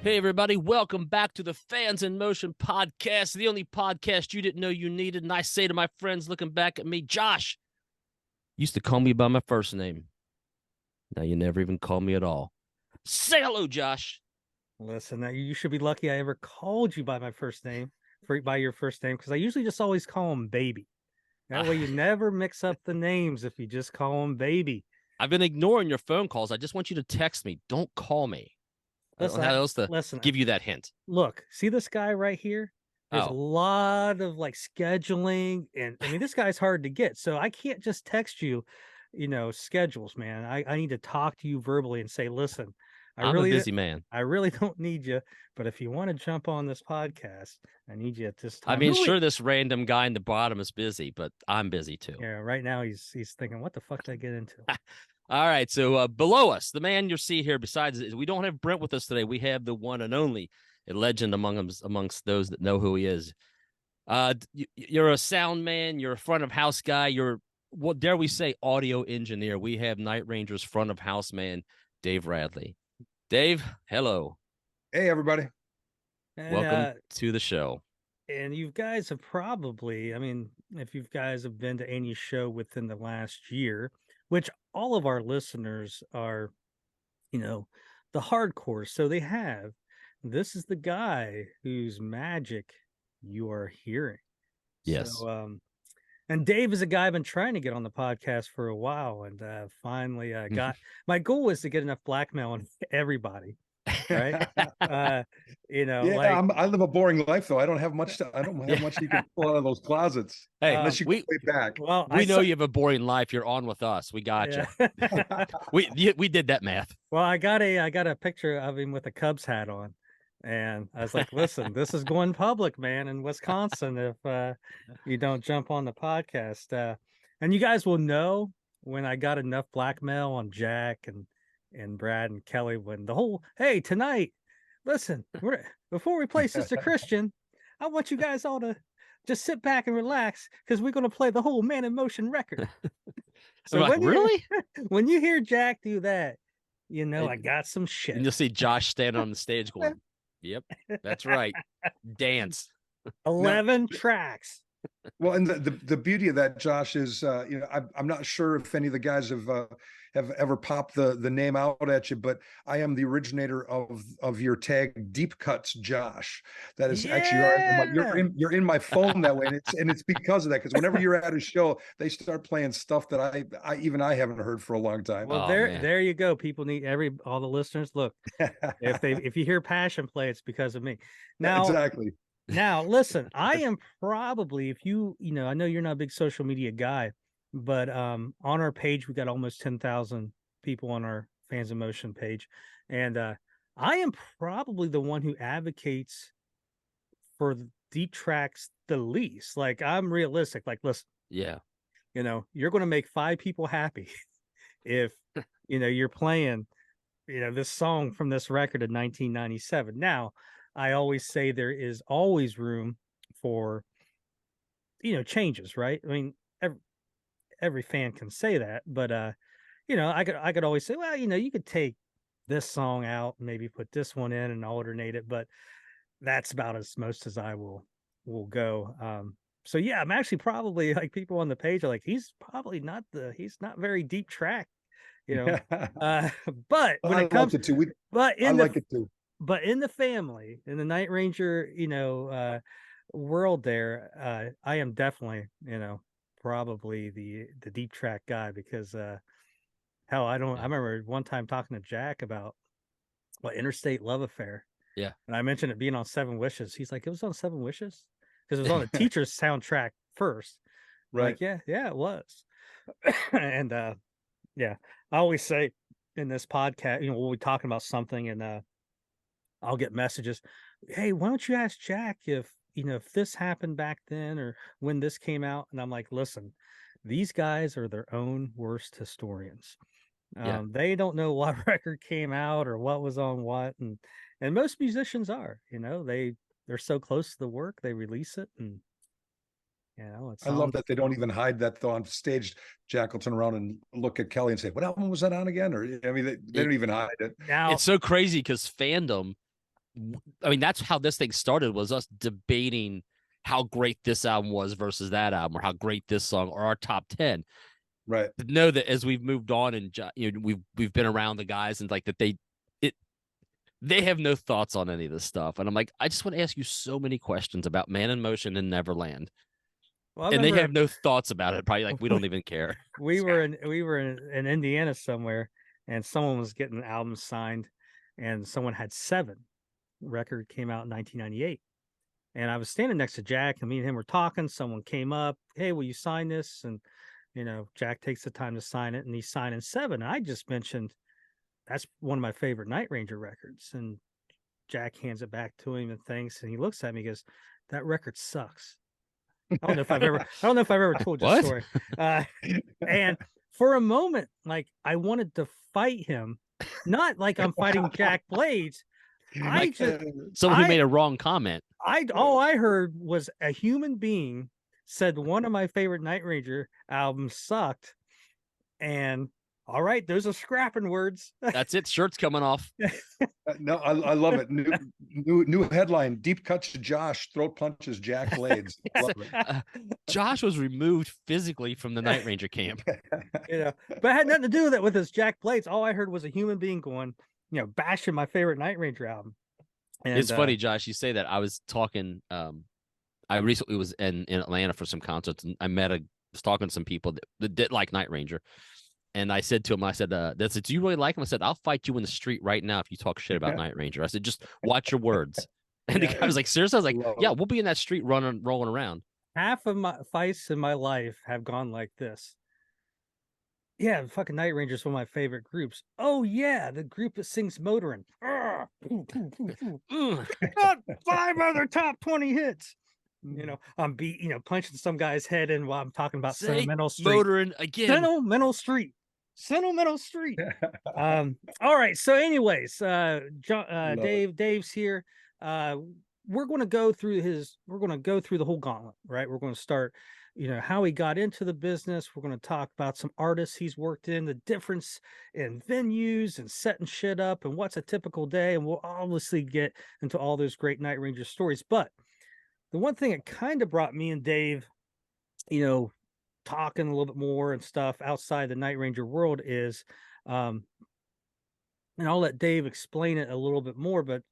Hey, everybody, welcome back to the Fans in Motion podcast, the only podcast you didn't know you needed. And I say to my friends looking back at me, Josh, used to call me by my first name. Now you never even call me at all. Say hello, Josh. Listen, you should be lucky I ever called you by my first name, by your first name, because I usually just always call him baby. That way you never mix up the names if you just call him baby. I've been ignoring your phone calls. I just want you to text me. Don't call me. I don't know how else to give you that hint. Look, see this guy right here? There's a lot of like scheduling, and I mean, this guy's hard to get. So I can't just text you, schedules, man. I need to talk to you verbally and say, listen, I'm a busy man. I really don't need you, but if you want to jump on this podcast, I need you at this time. I mean, sure, this random guy in the bottom is busy, but I'm busy too. Yeah, right now he's thinking, what the fuck did I get into? All right, so below us, the man you see here, besides, we don't have Brent with us today. We have the one and only, a legend amongst those that know who he is. You're a sound man. You're a front of house guy. You're, what dare we say, audio engineer. We have Night Ranger's front of house man, Dave Radley. Dave, hello. Hey, everybody. Welcome to the show. And you guys have probably, I mean, if you guys have been to any show within the last year, which all of our listeners are, the hardcore. So they have, this is the guy whose magic you are hearing. Yes. So, and Dave is a guy I've been trying to get on the podcast for a while. And finally got, my goal was to get enough blackmail on everybody. Right. I live a boring life though. I don't have much you can pull out of those closets. Hey, unless you go way back. Well, we know you have a boring life. You're on with us. We got you. We did that math. Well, I got a picture of him with a Cubs hat on, and I was like, listen, this is going public, man, in Wisconsin if you don't jump on the podcast. And you guys will know when I got enough blackmail on Jack and Brad and Kelly, when the whole, hey, tonight, listen, before we play Sister Christian, I want you guys all to just sit back and relax because we're going to play the whole Man in Motion record. So really, when you hear Jack do that, I got some shit. And you'll see Josh standing on the stage going, yep, that's right. Dance. 11 tracks. Well, and the beauty of that, Josh, is I'm not sure if any of the guys have ever popped the name out at you, but I am the originator of your tag, Deep Cuts Josh. That is actually you're in my phone that way, and it's because of that. Because whenever you're at a show, they start playing stuff that I haven't heard for a long time. Well, there you go. People need all the listeners. Look, if you hear Passion play, it's because of me. Now, exactly. Now, listen, I am probably, if I know you're not a big social media guy, but on our page, we got almost 10,000 people on our Fans in Motion page. And I am probably the one who advocates for deep tracks the least. Like, I'm realistic. Like, listen, yeah, you're going to make 5 people happy if, you're playing, this song from this record of 1997. Now, I always say there is always room for, changes, right? I mean, every fan can say that, but I could always say, well, you could take this song out and maybe put this one in and alternate it, but that's about as most as I will go. So yeah, I'm actually probably, like, people on the page are like, he's not very deep track, but when it comes to, I like it too. But in the family, in the Night Ranger, world there, I am definitely, probably the deep track guy, because hell, I remember one time talking to Jack about Interstate Love Affair. Yeah. And I mentioned it being on 7 Wishes. He's like, it was on 7 Wishes? Because it was on the Teacher's soundtrack first. Right. Like, yeah, it was. And yeah, I always say in this podcast, we'll be talking about something, and I'll get messages. Hey, why don't you ask Jack if this happened back then or when this came out? And I'm like, listen, these guys are their own worst historians. They don't know what record came out or what was on what, and most musicians are. They're so close to the work, they release it, and I love that they don't even hide that though on stage. Jack will turn around and look at Kelly and say, "What album was that on again?" Or I mean, they don't even hide it. Now, it's so crazy because fandom I mean, that's how this thing started, was us debating how great this album was versus that album, or how great this song, or our top 10. Right. To know that as we've moved on and we've been around the guys, and like that they have no thoughts on any of this stuff. And I'm like, I just want to ask you so many questions about Man in Motion and Neverland. Well, I And they remember have no thoughts about it. Probably like, we don't even care. we were in Indiana somewhere, and someone was getting an album signed, and someone had 7. Record came out in 1998. And I was standing next to Jack, and me and him were talking. Someone came up, "Hey, will you sign this?" And Jack takes the time to sign it, and he's signing 7. And I just mentioned that's one of my favorite Night Ranger records. And Jack hands it back to him and thanks, and he looks at me and goes, "That record sucks." I don't know if I've ever told you the What? story. And for a moment, like, I wanted to fight him, not like I'm fighting Jack Blades. Someone who made a wrong comment. All I heard was a human being said one of my favorite Night Ranger albums sucked, and all right, those are scrapping words. That's it. Shirt's coming off. No, I love it. New headline: Deep cuts to Josh, throat punches Jack Blades. Love it. Josh was removed physically from the Night Ranger camp. But it had nothing to do with it with his Jack Blades. All I heard was a human being going, bashing my favorite Night Ranger album. And it's funny, Josh, you say that. I was talking, I recently was in Atlanta for some concerts, and I was talking to some people that did like Night Ranger. And I said to him, I said, do you really like him? I said, I'll fight you in the street right now if you talk shit about Night Ranger. I said, just watch your words. And the guy was like, seriously? I was like, yeah, we'll be in that street rolling around. Half of my fights in my life have gone like this. Yeah, fucking Night Ranger is one of my favorite groups. Oh yeah, the group that sings Motorin. 5 other top 20 hits. I'm punching some guy's head in while I'm talking about Sentimental Street. Motorin again. Sentimental Street. All right. So, anyways, Dave's here. We're going to go through the whole gauntlet, right? We're going to start, how he got into the business. We're going to talk about some artists he's worked in, the difference in venues and setting shit up, and what's a typical day. And we'll obviously get into all those great Night Ranger stories. But the one thing that kind of brought me and Dave, talking a little bit more and stuff outside the Night Ranger world is, and I'll let Dave explain it a little bit more, but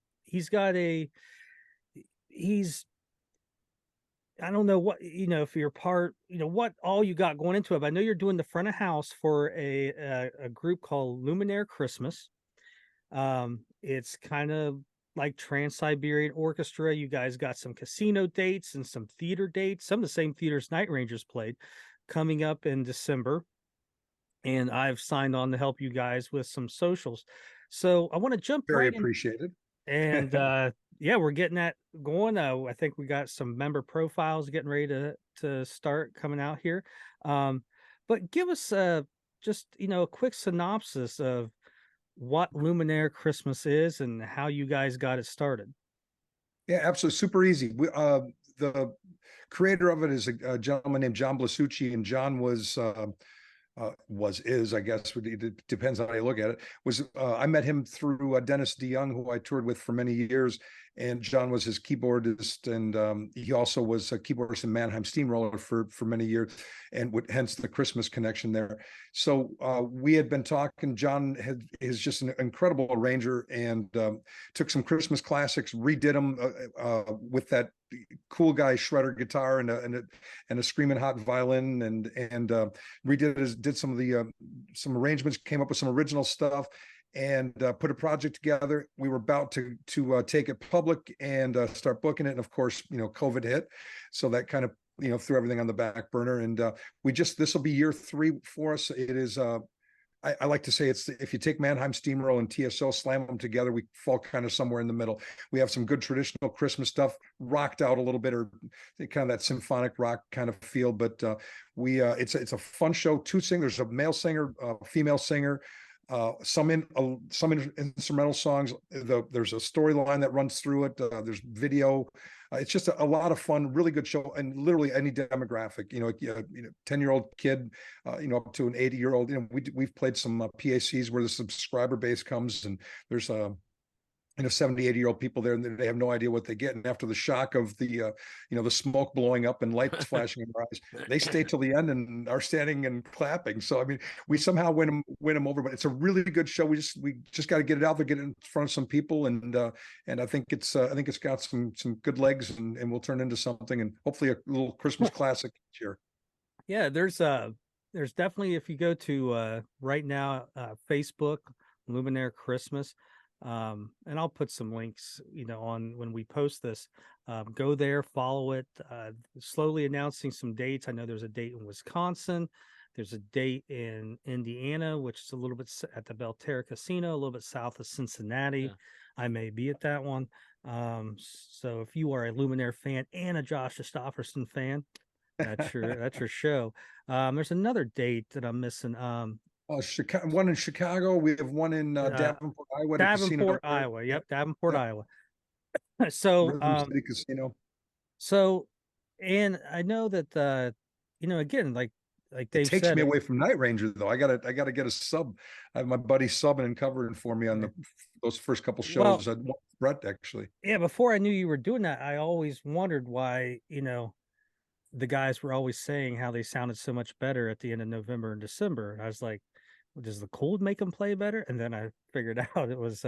I don't know what, if you're part, what all you got going into it. But I know you're doing the front of house for a group called Luminare Christmas. It's kind of like Trans-Siberian Orchestra. You guys got some casino dates and some theater dates, some of the same theaters Night Rangers played, coming up in December. And I've signed on to help you guys with some socials. So I want to jump Very right in. appreciated. And yeah, we're getting that going. I think we got some member profiles getting ready to start coming out here. But give us just a quick synopsis of what Luminaire Christmas is and how you guys got it started. Yeah, absolutely. Super easy. The creator of it is a gentleman named John Blasucci, and John is, I guess, it depends on how you look at it, I met him through Dennis DeYoung, who I toured with for many years, and John was his keyboardist, and he also was a keyboardist in Mannheim Steamroller for many years, and hence the Christmas connection there. So we had been talking. John is just an incredible arranger, and took some Christmas classics, redid them with that cool guy shredder guitar and a screaming hot violin, and did some of the some arrangements, came up with some original stuff, and put a project together. We were about to take it public and start booking it, and of course, COVID hit, so that kind of threw everything on the back burner. And this will be year 3 for us. It is I like to say, it's if you take Mannheim Steamroller and TSO, slam them together, we fall kind of somewhere in the middle. We have some good traditional Christmas stuff, rocked out a little bit, or kind of that symphonic rock kind of feel. But it's a fun show. 2 singers, there's a male singer, a female singer, some instrumental songs. There's a storyline that runs through it. There's video. It's just a lot of fun, really good show, and literally any demographic, 10-year-old kid, up to an 80-year-old. We've played some PACs where the subscriber base comes, and there's 70, 80-year-old people there, and they have no idea what they get. And after the shock of the the smoke blowing up and lights flashing in their eyes, they stay till the end and are standing and clapping. So I mean, we somehow win them over. But it's a really good show. We just got to get it out there, get it in front of some people, and I think it's got some good legs, and will turn into something, and hopefully a little Christmas classic this year. Yeah, there's definitely, if you go to right now Facebook, Luminare Christmas. And I'll put some links, on when we post this. Go there, follow it. Slowly announcing some dates. I know there's a date in Wisconsin. There's a date in Indiana, which is a little bit at the Belterra Casino, a little bit south of Cincinnati. Yeah. I may be at that one. So if you are a Luminaire fan and a Josh Christopherson fan, that's your show. There's another date that I'm missing. Chicago, one in Chicago. We have one in Davenport, Iowa. Davenport, Iowa. Yep, Davenport, Iowa. So, City Casino. So, and I know that again, like Dave it takes said, me away from Night Ranger though. I gotta get a sub. I have my buddy subbing and covering for me on those first couple shows. Well, Brett actually. Yeah, before I knew you were doing that, I always wondered why the guys were always saying how they sounded so much better at the end of November and December, and I was like, does the cold make them play better? And then I figured out it was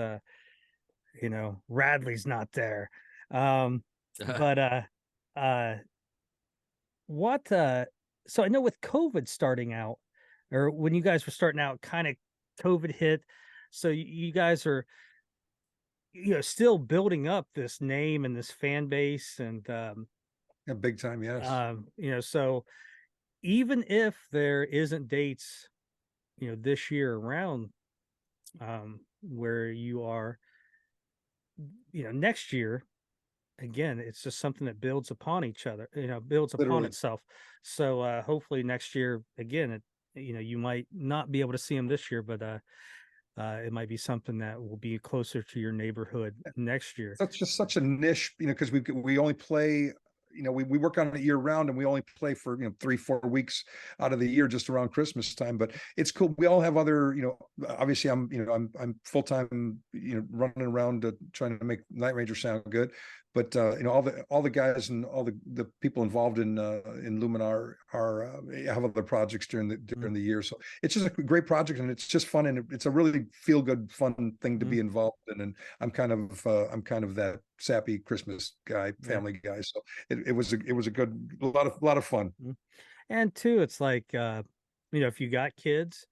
Radley's not there. But so I know with COVID starting out, or when you guys were starting out, kind of COVID hit, so you guys are still building up this name and this fan base, and yeah, big time, yes. So even if there isn't dates this year around where you are, next year, again, it's just something that builds upon each other, builds upon itself. So hopefully next year, again, you might not be able to see them this year, but it might be something that will be closer to your neighborhood next year. That's just such a niche, because we only play, we work on it year round, and we only play for 3-4 weeks out of the year, just around Christmas time. But it's cool. We all have other, obviously I'm full-time, running around trying to make Night Ranger sound good. But all the guys and all the people involved in Luminar have other projects during the year. So it's just a great project, and it's just fun, and it's a really feel good, fun thing to be involved in. And I'm kind of that sappy Christmas guy, family guy. So it was a lot of fun. And too, it's like if you got kids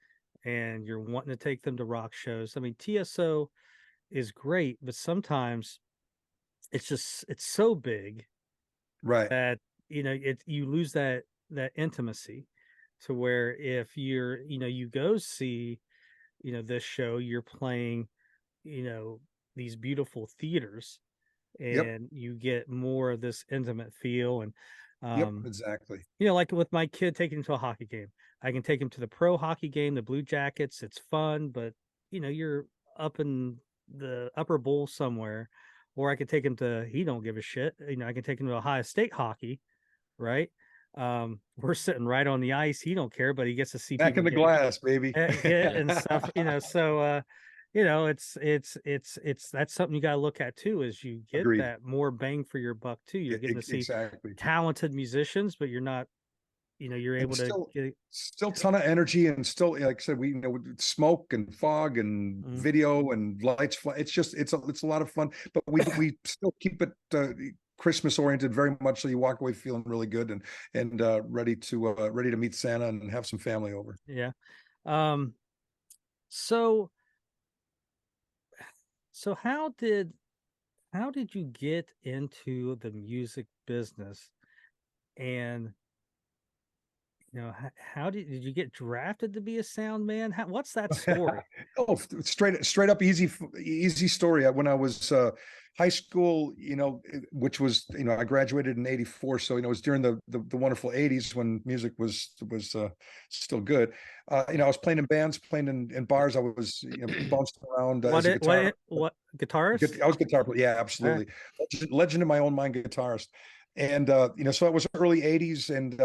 and you're wanting to take them to rock shows, I mean, TSO is great, but sometimes it's so big, right, that you lose that intimacy, to where if you're you go see this show, you're playing these beautiful theaters, and you get more of this intimate feel. And exactly, like with my kid, taking him to a hockey game, I can take him to the pro hockey game, the Blue Jackets. It's fun, but you're up in the upper bowl somewhere. Or I could take him to, he don't give a shit. I can take him to Ohio State hockey, right? We're sitting right on the ice. He don't care, but he gets to see back in the glass, baby, and stuff. So it's that's something you got to look at too. Is you get that more bang for your buck too. You're getting to see talented musicians, but you're not. You're able to still ton of energy, and still, like I said, we smoke and fog and video and lights. It's a lot of fun, but we still keep it Christmas oriented very much. So you walk away feeling really good and ready to meet Santa and have some family over. Yeah. So how did you get into the music business? And how did you get drafted to be a sound man? What's that story? Straight up easy story. When I was high school, which was, I graduated in '84, so it was during the wonderful '80s when music was still good. I was playing in bands, playing in bars. I was bouncing around as a guitar. What guitarist? I was guitar player. Yeah, absolutely. Legend in my own mind guitarist. And so it was early '80s, and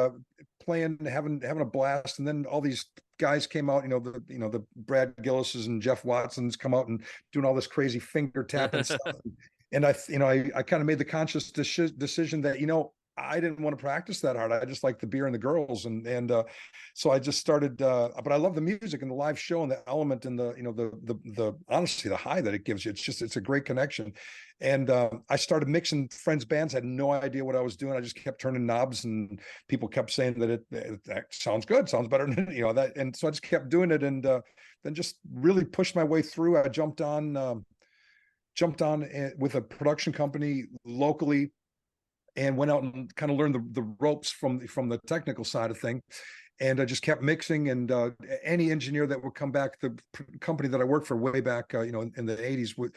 playing, having a blast, and then all these guys came out, the Brad Gillises and Jeff Watsons come out and doing all this crazy finger tapping stuff. And I kind of made the conscious decision that, I didn't want to practice that hard. I just like the beer and the girls. And so I just started, but I love the music and the live show and the element and the honestly, the high that it gives you. It's a great connection. And I started mixing friends' bands, had no idea what I was doing. I just kept turning knobs, and people kept saying that that sounds good, sounds better than, that. And so I just kept doing it, and then just really pushed my way through. I jumped on with a production company locally, and went out and kind of learned the ropes from the technical side of thing. And I just kept mixing, and any engineer that would come back, the company that I worked for way back, in the 80s,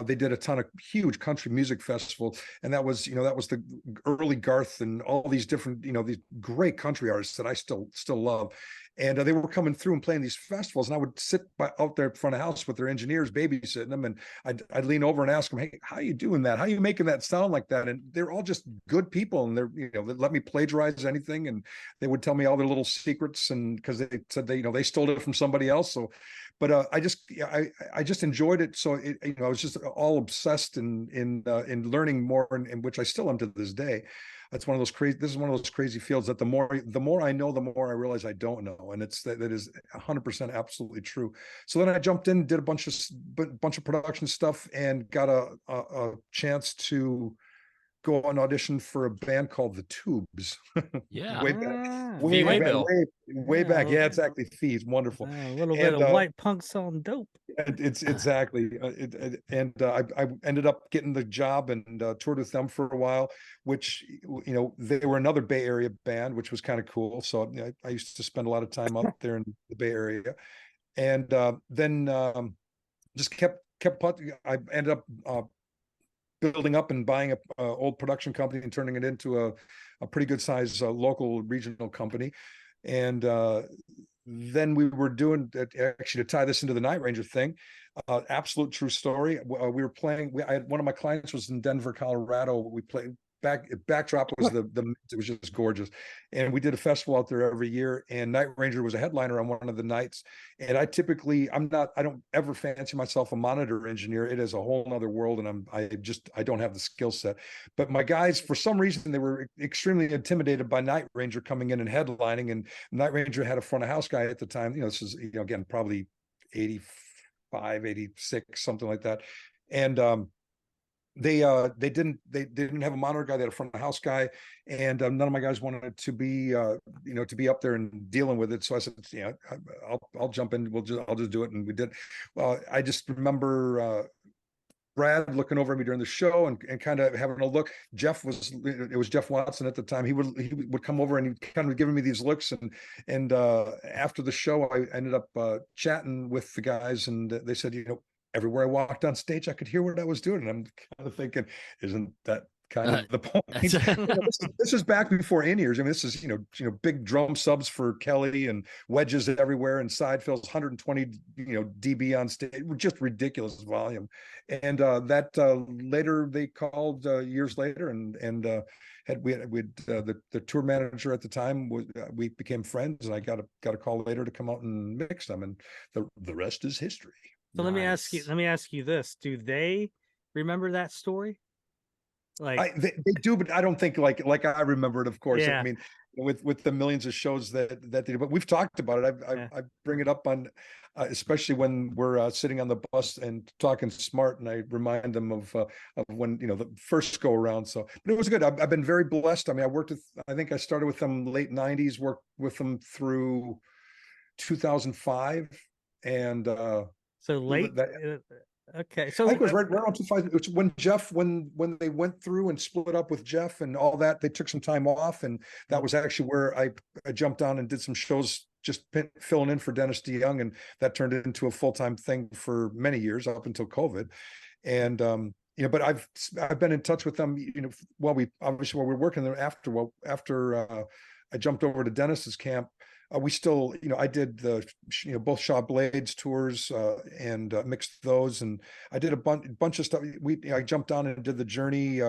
they did a ton of huge country music festivals. And that was the early Garth and all these different, these great country artists that I still love. And they were coming through and playing these festivals, and I would sit out there in front of house with their engineers, babysitting them, and I'd lean over and ask them, "Hey, how are you doing that? How are you making that sound like that?" And they're all just good people, and they let me plagiarize anything, and they would tell me all their little secrets, and because they said they stole it from somebody else. So, but I just enjoyed it. So I was just all obsessed in learning more, and which I still am to this day. This is one of those crazy fields that the more I know, the more I realize I don't know. And that is 100% absolutely true. So then I jumped in, did a bunch of production stuff, and got a chance to go on audition for a band called the Tubes. Yeah. way back, Way back. Yeah, exactly. Fees, wonderful. A little bit of white punks on dope. It's exactly, I ended up getting the job and toured with them for a while, which they were another Bay Area band, which was kind of cool. So I used to spend a lot of time up there in the Bay Area, and then just kept. I ended up building up and buying a old production company and turning it into a pretty good size local regional company. And then we were doing, actually, to tie this into the Night Ranger thing, absolute true story. We were playing. I had one of my clients was in Denver, Colorado. We played. Backdrop was it was just gorgeous, and we did a festival out there every year, and Night Ranger was a headliner on one of the nights. And I don't ever fancy myself a monitor engineer. It is a whole nother world, and I don't have the skill set. But my guys, for some reason, they were extremely intimidated by Night Ranger coming in and headlining. And Night Ranger had a front of house guy at the time. This is again probably 85, 86, something like that. And they didn't have a monitor guy. They had a front of house guy, and none of my guys wanted to be up there and dealing with it. So I said, yeah, I'll jump in. I'll just do it, and we did. I just remember Brad looking over at me during the show and kind of having a look. It was Jeff Watson at the time. He would come over and he kind of giving me these looks, and after the show, I ended up chatting with the guys, and they said, everywhere I walked on stage, I could hear what I was doing. And I'm kind of thinking, isn't that kind of the point? This is back before in-ears. I mean, this is, big drum subs for Kelly and wedges everywhere and side fills, 120, dB on stage, just ridiculous volume. And that later they called years later, and we had the tour manager at the time we became friends, and I got a call later to come out and mix them, and the rest is history. So Nice. let me ask you this. Do they remember that story? Like they do, but I don't think like I remember it, of course. Yeah. I mean, with the millions of shows that they do, but we've talked about it. I bring it up on, especially when we're sitting on the bus and talking smart, and I remind them of when, the first go around. So, but it was good. I've been very blessed. I mean, I think I started with them late 90s, worked with them through 2005. And, so late. Okay, so I think it was right around 2005. It's when they went through and split up with Jeff and all that. They took some time off, and that was actually where I jumped on and did some shows, just filling in for Dennis DeYoung, and that turned into a full-time thing for many years up until COVID. And but I've been in touch with them. While we're working there after I jumped over to Dennis's camp. We still, I did the, both Shaw Blades tours and mixed those, and I did a bunch of stuff. I jumped on and did the Journey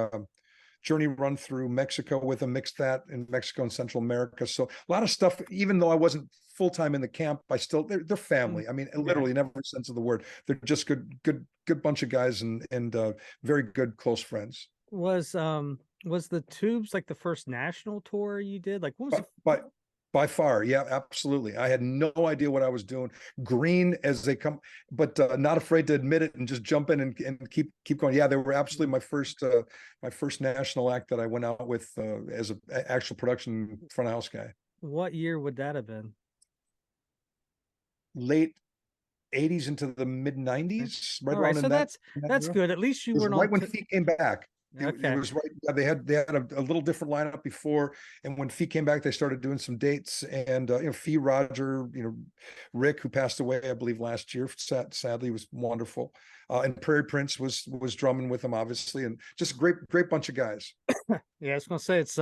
journey run through Mexico with them, mixed that in Mexico and Central America. So a lot of stuff, even though I wasn't full-time in the camp, they're family. I mean, literally in every sense of the word. They're just good bunch of guys and very good close friends. Was the Tubes like the first national tour you did? Like, what was by far, yeah, absolutely. I had no idea what I was doing. Green as they come, but not afraid to admit it and just jump in and keep going. Yeah, they were absolutely my first national act that I went out with as an actual production front of house guy. What year would that have been? Late 80s into the mid 90s, right around. So that's era. good. At least you weren't right when Feet came back. Okay. It was right. They had a little different lineup before, and when Feet came back, they started doing some dates. And Fee, Roger, Rick, who passed away, I believe last year, sadly, was wonderful. And Prairie Prince was drumming with them, obviously, and just a great bunch of guys. Yeah, I was gonna say it's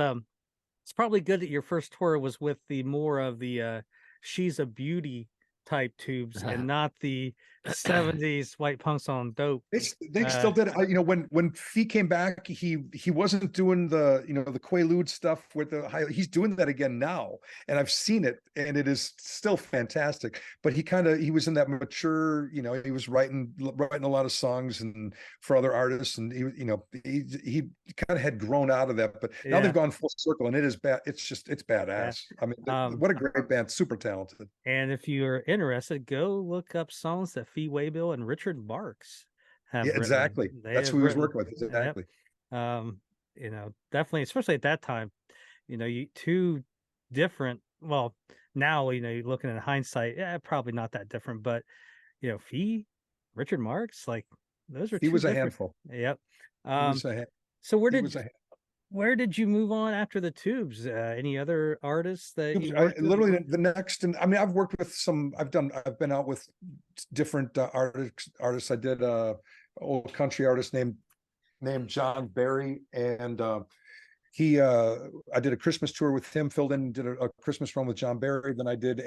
probably good that your first tour was with the more of the She's a Beauty type Tubes and not the 70s white punks on dope. They still did it. When Fee came back, he wasn't doing the the Quaalude stuff with the high. He's doing that again now, and I've seen it, and it is still fantastic. But he was in that mature. He was writing a lot of songs and for other artists, and he kind of had grown out of that. But now they've gone full circle, and it is bad. It's badass. Yeah. I mean, what a great band, super talented. And if you're interested, go look up songs that Fee Waybill and Richard Marx have written. Exactly. That's who he was working with. Exactly. Yep. Definitely, especially at that time, you two different. Well, now you're looking at hindsight, probably not that different, but Fee, Richard Marx, like those are. He was a handful. Yep. So where did you move on after the Tubes? Any other artists that you literally the next? And I mean, I've worked with some. I've been out with different artists. I did a old country artist named John Barry, and I did a Christmas tour with him. Filled in, did a Christmas run with John Barry. Then I did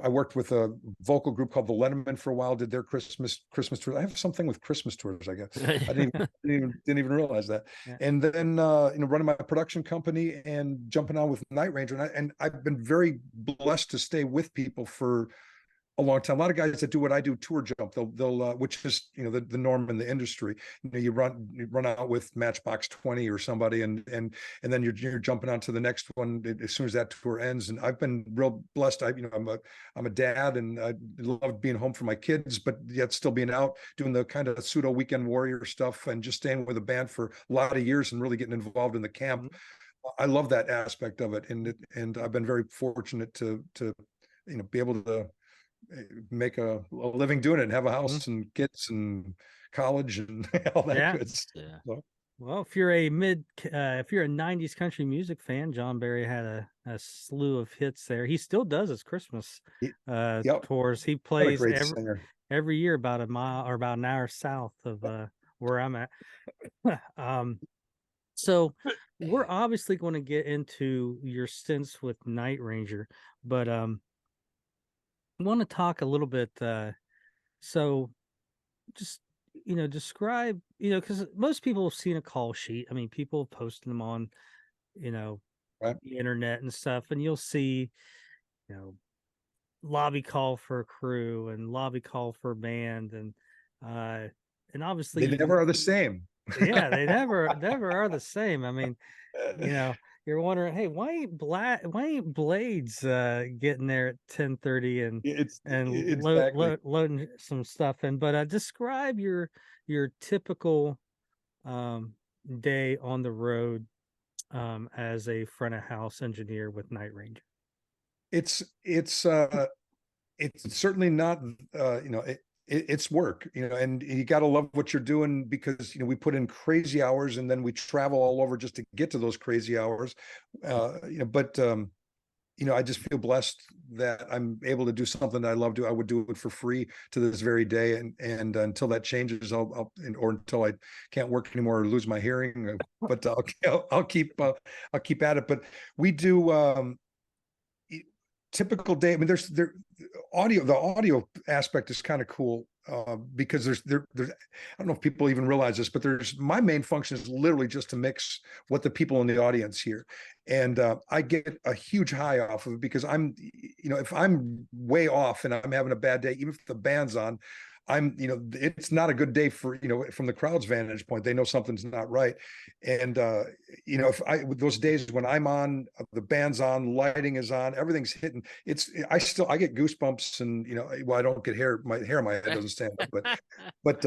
I worked with a vocal group called the Letterman for a while. Did their Christmas tour. I have something with Christmas tours, I guess. I didn't even realize that. Yeah. And then running my production company and jumping on with Night Ranger, and I've been very blessed to stay with people for a long time. A lot of guys that do what I do, tour jump. They'll which is the norm in the industry. You run out with Matchbox 20 or somebody, and then you're jumping on to the next one as soon as that tour ends. And I've been real blessed. I'm a dad, and I love being home for my kids, but yet still being out doing the kind of pseudo weekend warrior stuff and just staying with a band for a lot of years and really getting involved in the camp. Mm-hmm. I love that aspect of it, and I've been very fortunate to be able to make a living doing it and have a house and kids and college and all that good stuff. Yeah. So. Well, if you're a 90s country music fan, John Barry had a slew of hits there. He still does his Christmas tours. He plays every year about a mile or about an hour south of where I'm at. So we're obviously going to get into your stints with Night Ranger, but I want to talk a little bit. So just, describe, because most people have seen a call sheet. I mean, people have posted them on, the internet and stuff, and you'll see, lobby call for a crew and lobby call for a band. And obviously they never are the same. Yeah, they never are the same. I mean, you're wondering, hey, why ain't Blades getting there at 10:30 and loading some stuff in? But describe your typical day on the road as a front of house engineer with Night Ranger. It's certainly not it's work, and you got to love what you're doing, because we put in crazy hours and then we travel all over just to get to those crazy hours. But I just feel blessed that I'm able to do something that I love to. I would do it for free to this very day, and until that changes, or until I can't work anymore or lose my hearing. But I'll keep at it. But we do. Typical day. I mean, the audio aspect is kind of cool. because there's I don't know if people even realize this, but my main function is literally just to mix what the people in the audience hear, and I get a huge high off of it because if I'm way off and I'm having a bad day, even if the band's on, it's not a good day for, from the crowd's vantage point. They know something's not right. And, with those days when I'm on, the band's on, lighting is on, everything's hitting, I get goosebumps and, well, I don't get my hair on my head doesn't stand up, but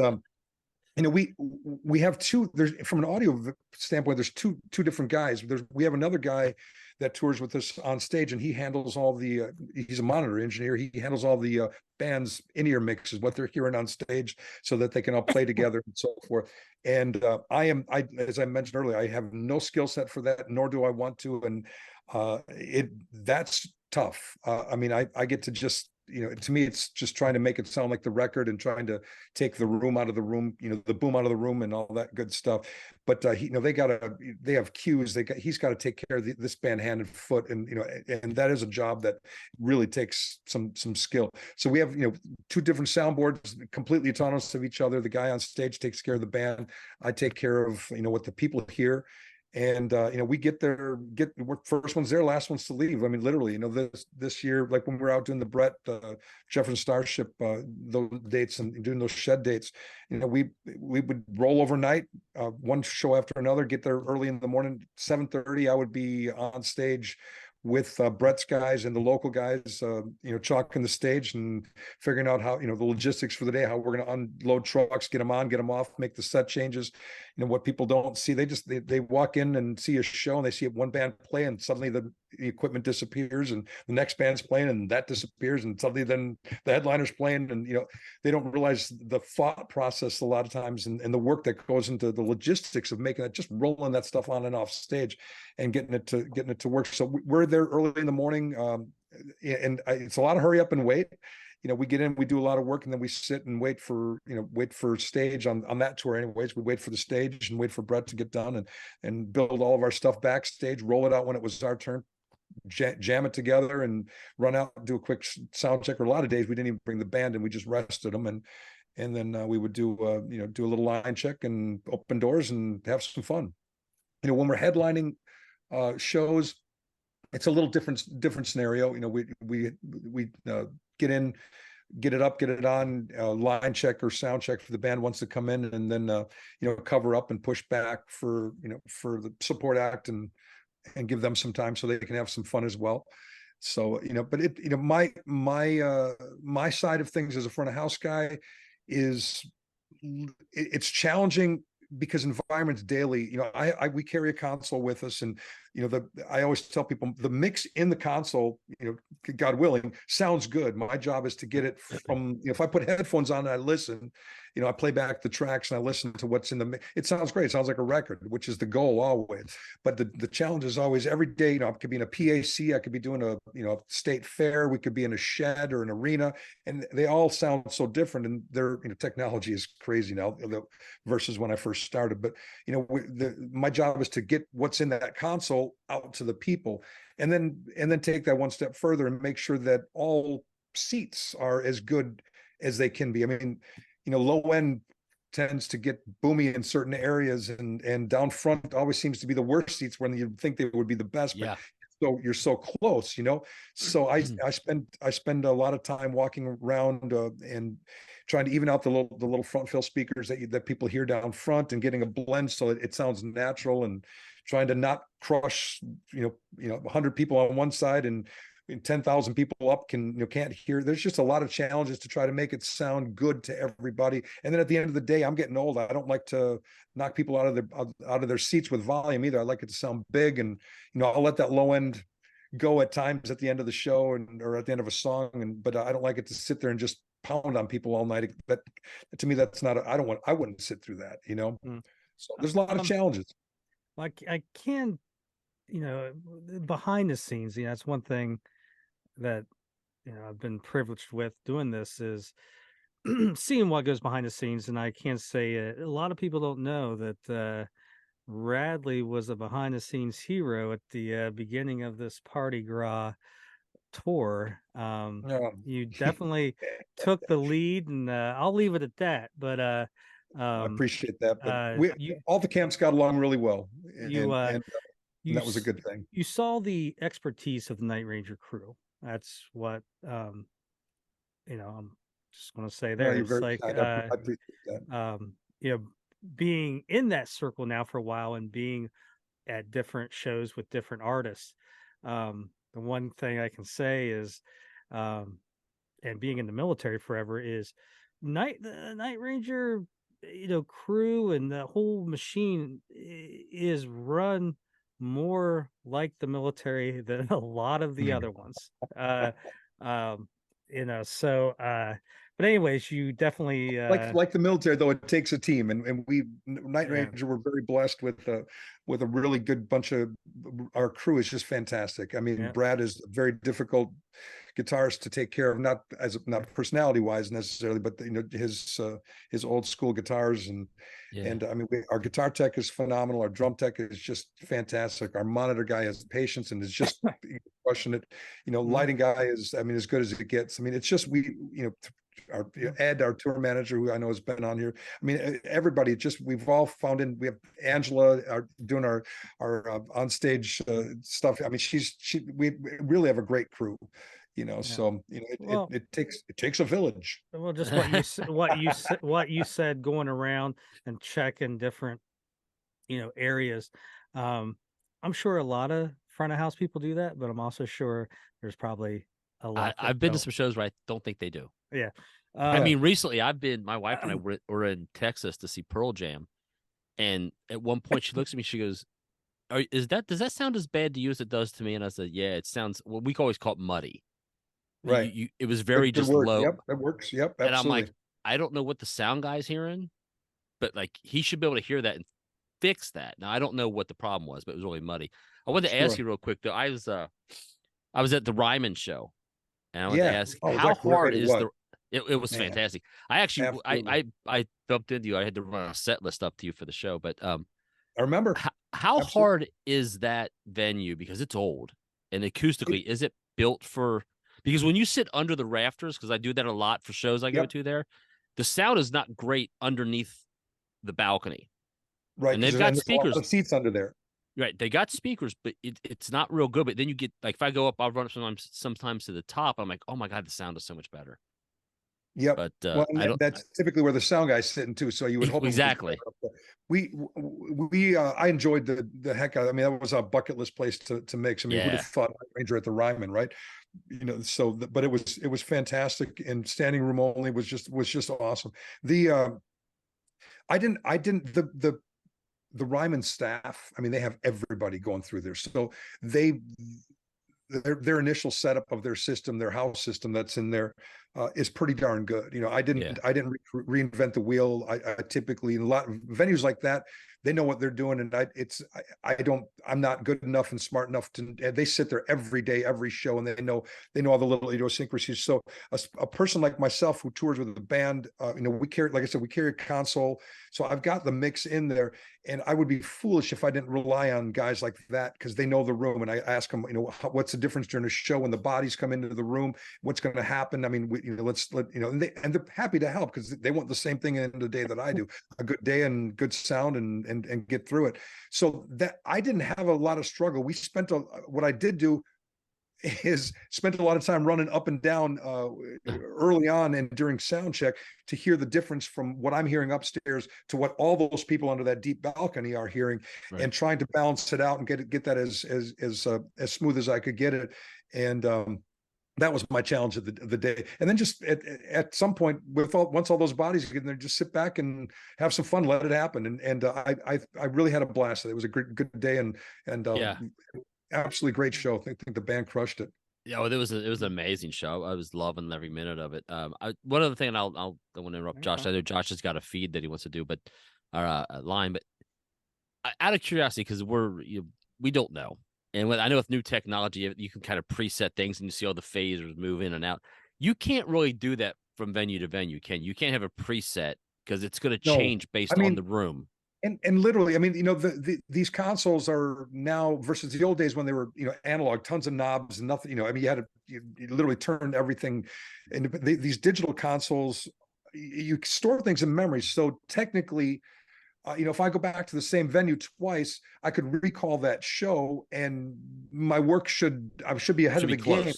we have there's from an audio standpoint, there's two different guys. We have another guy that tours with us on stage, and he handles all the he's a monitor engineer. He handles all the band's in-ear mixes, what they're hearing on stage, so that they can all play together and so forth. And as I mentioned earlier, I have no skill set for that, nor do I want to. And that's tough. I get to just, to me, it's just trying to make it sound like the record and trying to take the room out of the room, the boom out of the room and all that good stuff. But they have cues. He's got to take care of this band hand and foot, and and that is a job that really takes some skill. So we have two different soundboards, completely autonomous of each other. The guy on stage takes care of the band. I take care of what the people hear. And we we're first ones there, last ones to leave. I mean, literally, this year, like when we were out doing the Brett Jefferson Starship those dates and doing those shed dates, we would roll overnight, one show after another, get there early in the morning, 7:30. I would be on stage with Brett's guys and the local guys, chalking the stage and figuring out how, the logistics for the day, how we're going to unload trucks, get them on, get them off, make the set changes. What people don't see, they walk in and see a show and they see one band play, and suddenly the equipment disappears and the next band's playing and that disappears, and suddenly then the headliner's playing, and they don't realize the thought process a lot of times and the work that goes into the logistics of making it, just rolling that stuff on and off stage and getting it to work. So we're there early in the morning, and it's a lot of hurry up and wait. We get in, we do a lot of work, and then we sit and wait for stage on that tour. Anyways, we wait for the stage and wait for Brett to get done and build all of our stuff backstage, roll it out when it was our turn, jam it together and run out and do a quick sound check. Or a lot of days we didn't even bring the band and we just rested them, and then we would do a little line check and open doors and have some fun. When we're headlining shows, it's a little different scenario. We get in, get it up, get it on, line check or sound check for the band wants to come in, and then cover up and push back for the support act and give them some time so they can have some fun as well. So but my side of things as a front of house guy is it's challenging because environments daily, we carry a console with us, and I always tell people the mix in the console, God willing, sounds good. My job is to get it from, if I put headphones on and I listen, I play back the tracks and I listen to what's in the mix. It sounds great. It sounds like a record, which is the goal always. But the challenge is always every day, I could be in a PAC, I could be doing a state fair, we could be in a shed or an arena, and they all sound so different. And their technology is crazy now versus when I first started. But my job is to get what's in that console out to the people, and then take that one step further and make sure that all seats are as good as they can be. I mean, low end tends to get boomy in certain areas, and down front always seems to be the worst seats when you think they would be the best. But so you're so close, So I spend a lot of time walking around and trying to even out the little front fill speakers that people hear down front, and getting a blend so it sounds natural, and trying to not crush 100 people on one side and 10,000 people up can't hear. There's just a lot of challenges to try to make it sound good to everybody. And then at the end of the day, I'm getting old. I don't like to knock people out of their seats with volume either. I like it to sound big, and I'll let that low end go at times at the end of the show or at the end of a song, but I don't like it to sit there and just pound on people all night. But to me, that's not I wouldn't sit through that. So there's a lot of challenges. Like I can, behind the scenes, that's one thing that I've been privileged with doing this is seeing what goes behind the scenes. And I can't say a lot of people don't know that Radley was a behind the scenes hero at the beginning of this Party Gras tour. Yeah. You definitely took the lead, and I'll leave it at that. But I appreciate that. But you all the camps got along really well, you and you that was a good thing. you saw the expertise of the Night Ranger crew. That's what I'm just going to say No, there. you're It's very like kind. I appreciate that. being in that circle now for a while and being at different shows with different artists. The one thing I can say is, and being in the military forever, is the Night Ranger, crew and the whole machine is run more like the military than a lot of the other ones. But anyways, you definitely Like the military, though, it takes a team, and we Night Yeah. Ranger were very blessed with a really good bunch of our crew is just fantastic. I mean, Yeah. Brad is a very difficult guitarist to take care of, not personality wise necessarily, but his old school guitars and I mean our guitar tech is phenomenal. Our drum tech is just fantastic. Our monitor guy has patience and is just crushing it. Lighting guy is, I mean, as good as it gets. I mean, it's just Ed, our tour manager, who I know has been on here. I mean, everybody, we've all found in. We have Angela doing our onstage stuff. I mean, we really have a great crew. So Well, it takes a village. Well, just what you said, going around and checking different, areas. I'm sure a lot of front of house people do that, but I'm also sure there's probably a lot. I've been to some shows where I don't think they do. Yeah. I mean, recently my wife and I were in Texas to see Pearl Jam, and at one point she looks at me, she goes, does that sound as bad to you as it does to me? And I said, yeah, it sounds. Well, we always call it muddy. Right. It was very Good just word. low. Yep, that works. Yep, absolutely. And I'm like, I don't know what the sound guy's hearing, but like he should be able to hear that and fix that. Now I don't know what the problem was, but it was really muddy. I wanted to ask you real quick though. I was at the Ryman show, and I wanted to ask how hard is it was fantastic. I actually I bumped into you. I had to run a set list up to you for the show, but I remember how hard is that venue, because it's old, and acoustically is it built for? Because when you sit under the rafters, because I do that a lot for shows I go to there, the sound is not great underneath the balcony. Right. And they've got speakers. A lot of seats under there. Right. They got speakers, but it's not real good. But then you get, like, if I go up, I'll run up sometimes to the top. I'm like, oh my God, the sound is so much better. Yep. But that's typically where the sound guy's sitting too. So you would hope exactly. I enjoyed the heck out. I mean, that was a bucket list place to make. I mean, who'd have thought Ranger at the Ryman, right? But it was fantastic, and standing room only was just awesome. The Ryman staff, I mean, they have everybody going through there. So their initial setup of their system, their house system that's in there is pretty darn good. I didn't reinvent the wheel. I typically, in a lot of venues like that, they know what they're doing, and I'm not good enough and smart enough they sit there every day, every show, and they know all the little idiosyncrasies. So a person like myself who tours with a band, we carry, like I said, we carry a console. So I've got the mix in there, and I would be foolish if I didn't rely on guys like that, because they know the room. And I ask them, what's the difference during a show when the bodies come into the room? What's going to happen? I mean, and they're happy to help, because they want the same thing in the day that I do: a good day and good sound, and get through it. So that I didn't have a lot of struggle. What I did do is spent a lot of time running up and down early on and during sound check to hear the difference from what I'm hearing upstairs to what all those people under that deep balcony are hearing, and trying to balance it out and get that as smooth as I could get it. And that was my challenge of the day. And then just at some point, once all those bodies get in there, just sit back and have some fun, let it happen. And I really had a blast. It was a good day, and absolutely great show. I think the band crushed it. Yeah, well, it was an amazing show. I was loving every minute of it. One other thing, and I want to interrupt Josh. I know Josh has got a feed that he wants to do, but a line. But out of curiosity, because we don't know, and I know with new technology, you can kind of preset things, and you see all the phasers move in and out. You can't really do that from venue to venue, can you? You can't have a preset, because it's going to change based on the room. And literally, I mean, these consoles are now versus the old days when they were, analog, tons of knobs and nothing, I mean, you literally turned everything. And these digital consoles, you store things in memory. So technically, if I go back to the same venue twice, I could recall that show, and my work I should be ahead of the game.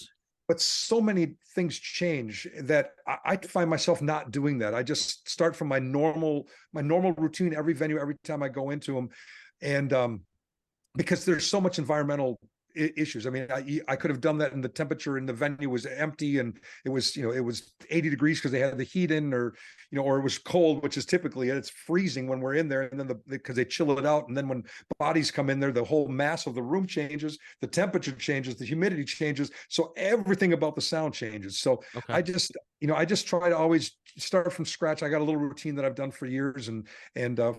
But so many things change that I find myself not doing that. I just start from my normal routine every venue, every time I go into them. And because there's so much environmental issues. I mean, I could have done that, and the temperature in the venue was empty, and it was 80 degrees because they had the heat in, or it was cold, which is typically it's freezing when we're in there, and then because they chill it out, and then when bodies come in there, the whole mass of the room changes, the temperature changes, the humidity changes, so everything about the sound changes. So okay. I just try to always start from scratch. I got a little routine that I've done for years, and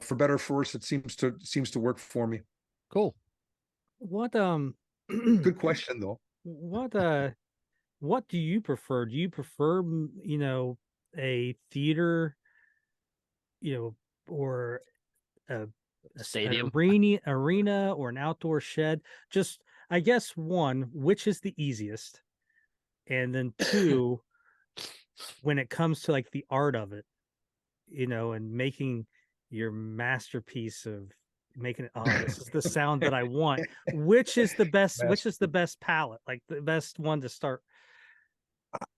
for better or for worse, it seems to work for me. Cool. What Good question though. What do you prefer? Do you prefer, a theater, or a stadium, arena, or an outdoor shed? Just, I guess, one, which is the easiest? And then two, when it comes to like the art of it, and making your masterpiece of making it, this is the sound that I want. Which is the best? Which is the best palette? Like the best one to start?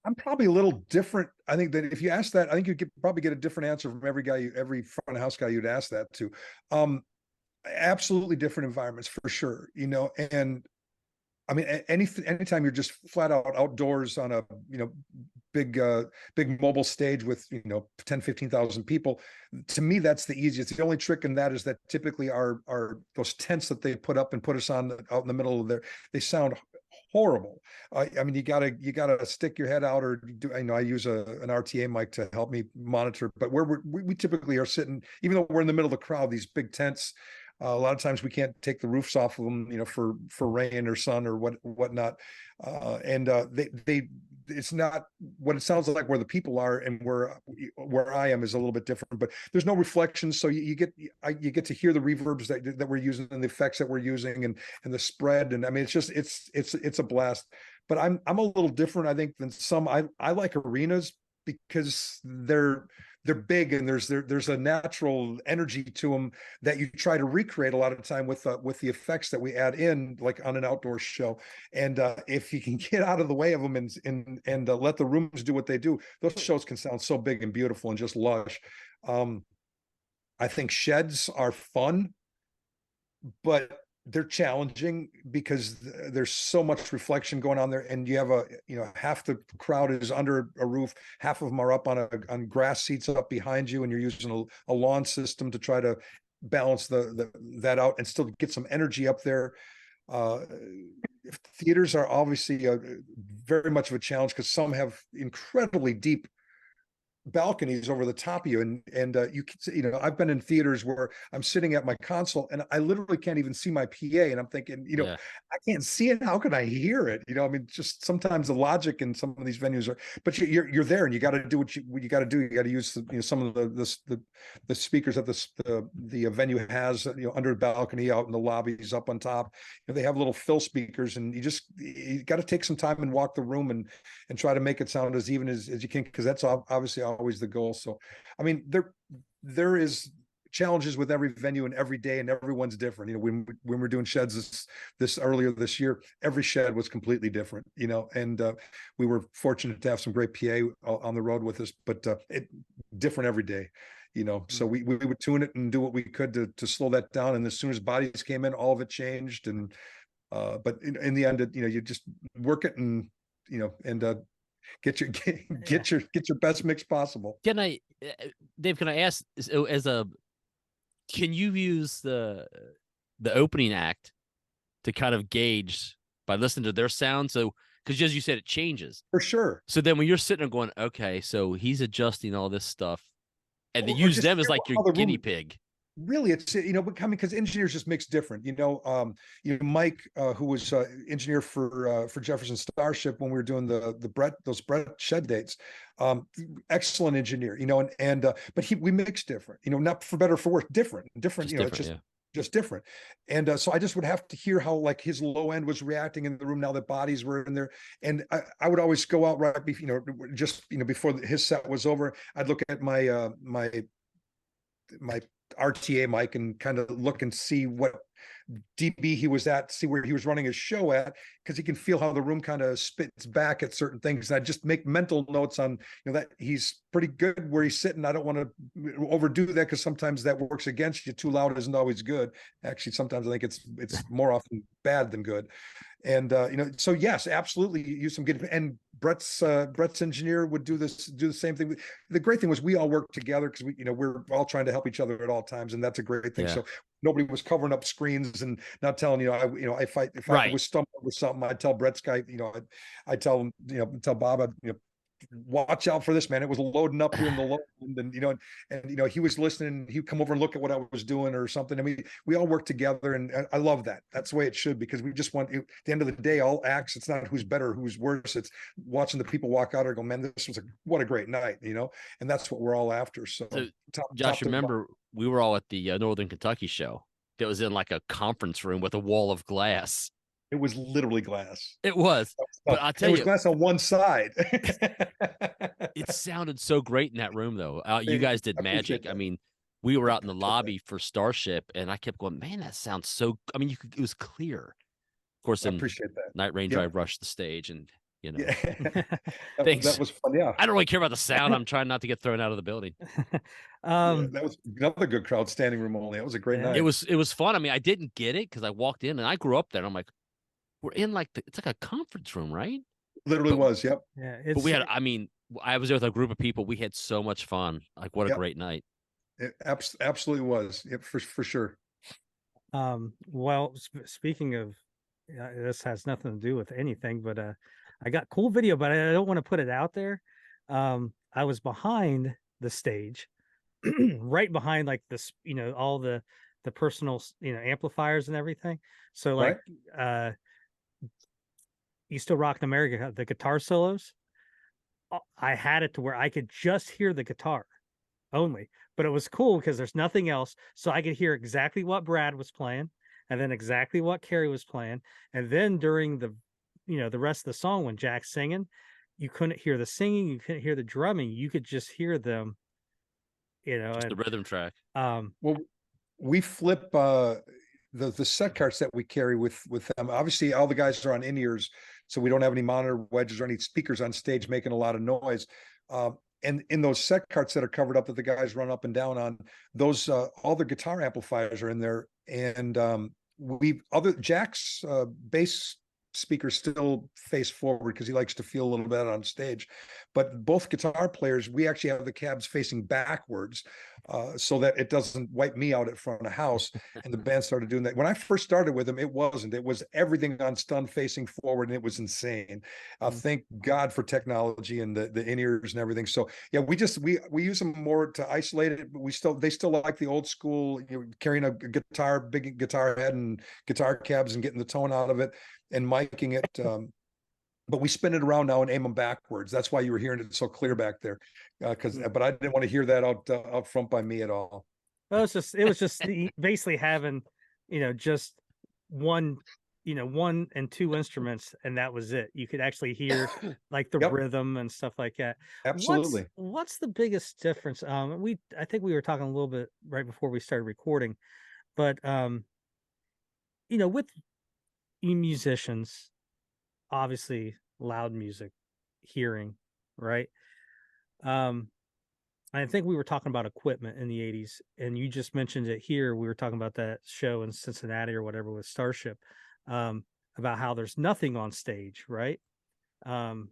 I'm probably a little different. I think that if you ask that, I think you could probably get a different answer from every front of house guy you'd ask that to. Absolutely different environments for sure. And I mean, anytime you're just flat out outdoors on a, big mobile stage with, 10, 15,000 people, to me, that's the easiest. The only trick in that is that typically are those tents that they put up and put us on out in the middle of there, they sound horrible. I mean, you gotta stick your head out, or do, I use an RTA mic to help me monitor, but we typically are sitting, even though we're in the middle of the crowd, these big tents, a lot of times we can't take the roofs off of them, for rain or sun or whatnot. It's not what it sounds like where the people are, and where I am is a little bit different, but there's no reflections. So you get to hear the reverbs that we're using, and the effects that we're using, and the spread. And I mean, it's a blast, but I'm a little different, I think, than some. I like arenas because they're big, and there's a natural energy to them that you try to recreate a lot of the time with the effects that we add in, like on an outdoor show. And if you can get out of the way of them and let the rooms do what they do, those shows can sound so big and beautiful and just lush. I think sheds are fun, but they're challenging because there's so much reflection going on there, and you have half the crowd is under a roof, half of them are up on grass seats up behind you, and you're using a lawn system to try to balance that out and still get some energy up there. Theaters are obviously very much of a challenge because some have incredibly deep balconies over the top of you, and I've been in theaters where I'm sitting at my console and I literally can't even see my PA, and I'm thinking, I can't see it, how can I hear it? I mean, just sometimes the logic in some of these venues are, but you're there, and you got to do what you got to do. You got to use some of the speakers that the venue has, under the balcony, out in the lobbies, up on top. They have little fill speakers, and you got to take some time and walk the room and try to make it sound as even as you can, because that's obviously always the goal. So I mean, there is challenges with every venue and every day, and everyone's different. When we're doing sheds this earlier this year, every shed was completely different, and we were fortunate to have some great PA on the road with us, but it different every day. So we would tune it and do what we could to slow that down, and as soon as bodies came in, all of it changed. And but in the end, you just work it, and get your best mix possible. Can I, Dave? Can I ask, can you use the opening act to kind of gauge by listening to their sound? So, because as you said, it changes for sure. So then when you're sitting there going, okay, so he's adjusting all this stuff, and they use them as like your guinea pig. Really, it's because engineers just mix different. Mike, who was engineer for Jefferson Starship when we were doing those Brett Shed dates, excellent engineer. But we mix different. Not for better or for worse, different. Just It's different, yeah. just different. And so I just would have to hear how like his low end was reacting in the room now that bodies were in there. And I would always go out right before, before his set was over. I'd look at my RTA mic and kind of look and see what dB he was at, see where he was running his show at, because he can feel how the room kind of spits back at certain things. And I just make mental notes on, that he's pretty good where he's sitting. I don't want to overdo that because sometimes that works against you. Too loud isn't always good. Actually, sometimes I think it's more often bad than good. And so yes, absolutely use some good. And Brett's engineer would do the same thing. The great thing was we all worked together because we're all trying to help each other at all times, and that's a great thing. Yeah. So nobody was covering up screens and not telling if I Right. was stumbling over something, I'd tell Brett's guy, I tell him, tell Bob, watch out for this, man. It was loading up here in the low end, and he was listening. He'd come over and look at what I was doing or something. I mean, we all work together, and I love that. That's the way it should, because we just want, at the end of the day, all acts. It's not who's better, who's worse. It's watching the people walk out and go, man, this was what a great night, and that's what we're all after. So Josh, remember we were all at the Northern Kentucky show that was in like a conference room with a wall of glass. It was literally glass. It was, but I'll tell you, it was glass on one side. It sounded so great in that room, though. You guys did magic. I mean, we were out in the lobby for Starship, and I kept going, man, that sounds so. I mean, it was clear. Of course, I appreciate that. Night Ranger, I rushed the stage, and Yeah. Thanks. That was fun. Yeah. I don't really care about the sound. I'm trying not to get thrown out of the building. That was another good crowd, standing room only. It was a great night. It was fun. I mean, I didn't get it because I walked in and I grew up there. And I'm like, we're in it's like a conference room, right? Literally was. Yep. Yeah. But we had, I mean, I was there with a group of people. We had so much fun. Like, what a great night. It absolutely was. Yep, for sure. Well, speaking of, this has nothing to do with anything, but I got cool video, but I don't want to put it out there. I was behind the stage, right behind like this, all the personal, amplifiers and everything. So like, You Still Rock in America, the guitar solos, I had it to where I could just hear the guitar only, but it was cool because there's nothing else. So I could hear exactly what Brad was playing and then exactly what Carrie was playing. And then during the rest of the song, when Jack's singing, you couldn't hear the singing, you couldn't hear the drumming, you could just hear them, just the rhythm track. Well, we flip the set carts that we carry with them. Obviously, all the guys are on in-ears, so we don't have any monitor wedges or any speakers on stage making a lot of noise. And in those set carts that are covered up that the guys run up and down on, those all the guitar amplifiers are in there, and Jack's bass speakers still face forward because he likes to feel a little bit on stage, but both guitar players, we actually have the cabs facing backwards so that it doesn't wipe me out at front of house. And the band started doing that. When I first started with them, it was everything on stun facing forward, and it was insane. Thank God for technology and the in-ears and everything. So yeah, we use them more to isolate it, but they still like the old school, carrying a guitar, big guitar head and guitar cabs and getting the tone out of it and miking it. But we spin it around now and aim them backwards. That's why you were hearing it so clear back there. But I didn't want to hear that out front by me at all. Well, it was just basically having, just one and two instruments, and that was it. You could actually hear like the rhythm and stuff like that. Absolutely. What's the biggest difference? I think we were talking a little bit right before we started recording, but with musicians, obviously loud music, hearing, right? I think we were talking about equipment in the 80s, and you just mentioned it here. We were talking about that show in Cincinnati or whatever with Starship, about how there's nothing on stage, right? Back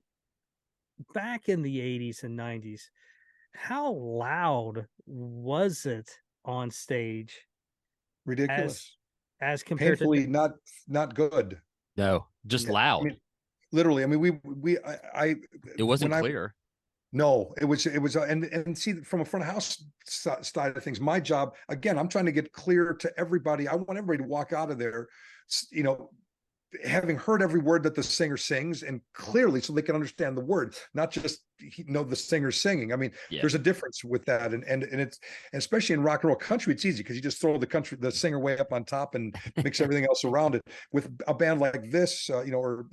in the 80s and 90s, how loud was it on stage? Ridiculous. As compared Painfully to not good. No, just loud. Literally. I mean, it wasn't clear. No, and see, from a front of house side of things, my job, again, I'm trying to get clear to everybody. I want everybody to walk out of there, you know, having heard every word that the singer sings and clearly so they can understand the word, not just know the singer singing. I mean, Yeah. there's a difference with that. And it's, and especially in rock and roll country, it's easy because you just throw the singer way up on top and mix everything else around it. With a band like this, or,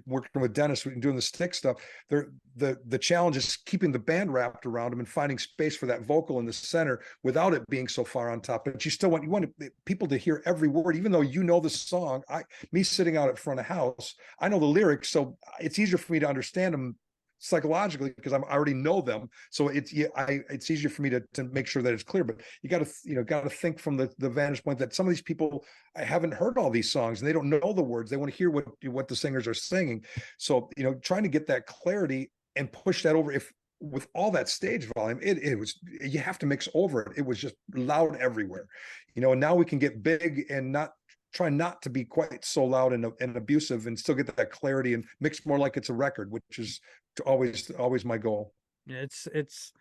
working with Dennis and doing the Styx stuff, the challenge is keeping the band wrapped around them and finding space for that vocal in the center without it being so far on top. But you still want people to hear every word, even though you know the song. Me sitting out at front of house, I know the lyrics, so it's easier for me to understand them psychologically because I already know them. So it's easier for me to make sure that it's clear. But you got to think from the vantage point that some of these people, I haven't heard all these songs and they don't know the words. They want to hear what the singers are singing. So trying to get that clarity and push that over. If with all that stage volume, it was, you have to mix over it. It was just loud everywhere, and now we can get big and try not to be quite so loud and abusive and still get that clarity and mix more like it's a record, which is always my goal. Yeah, it's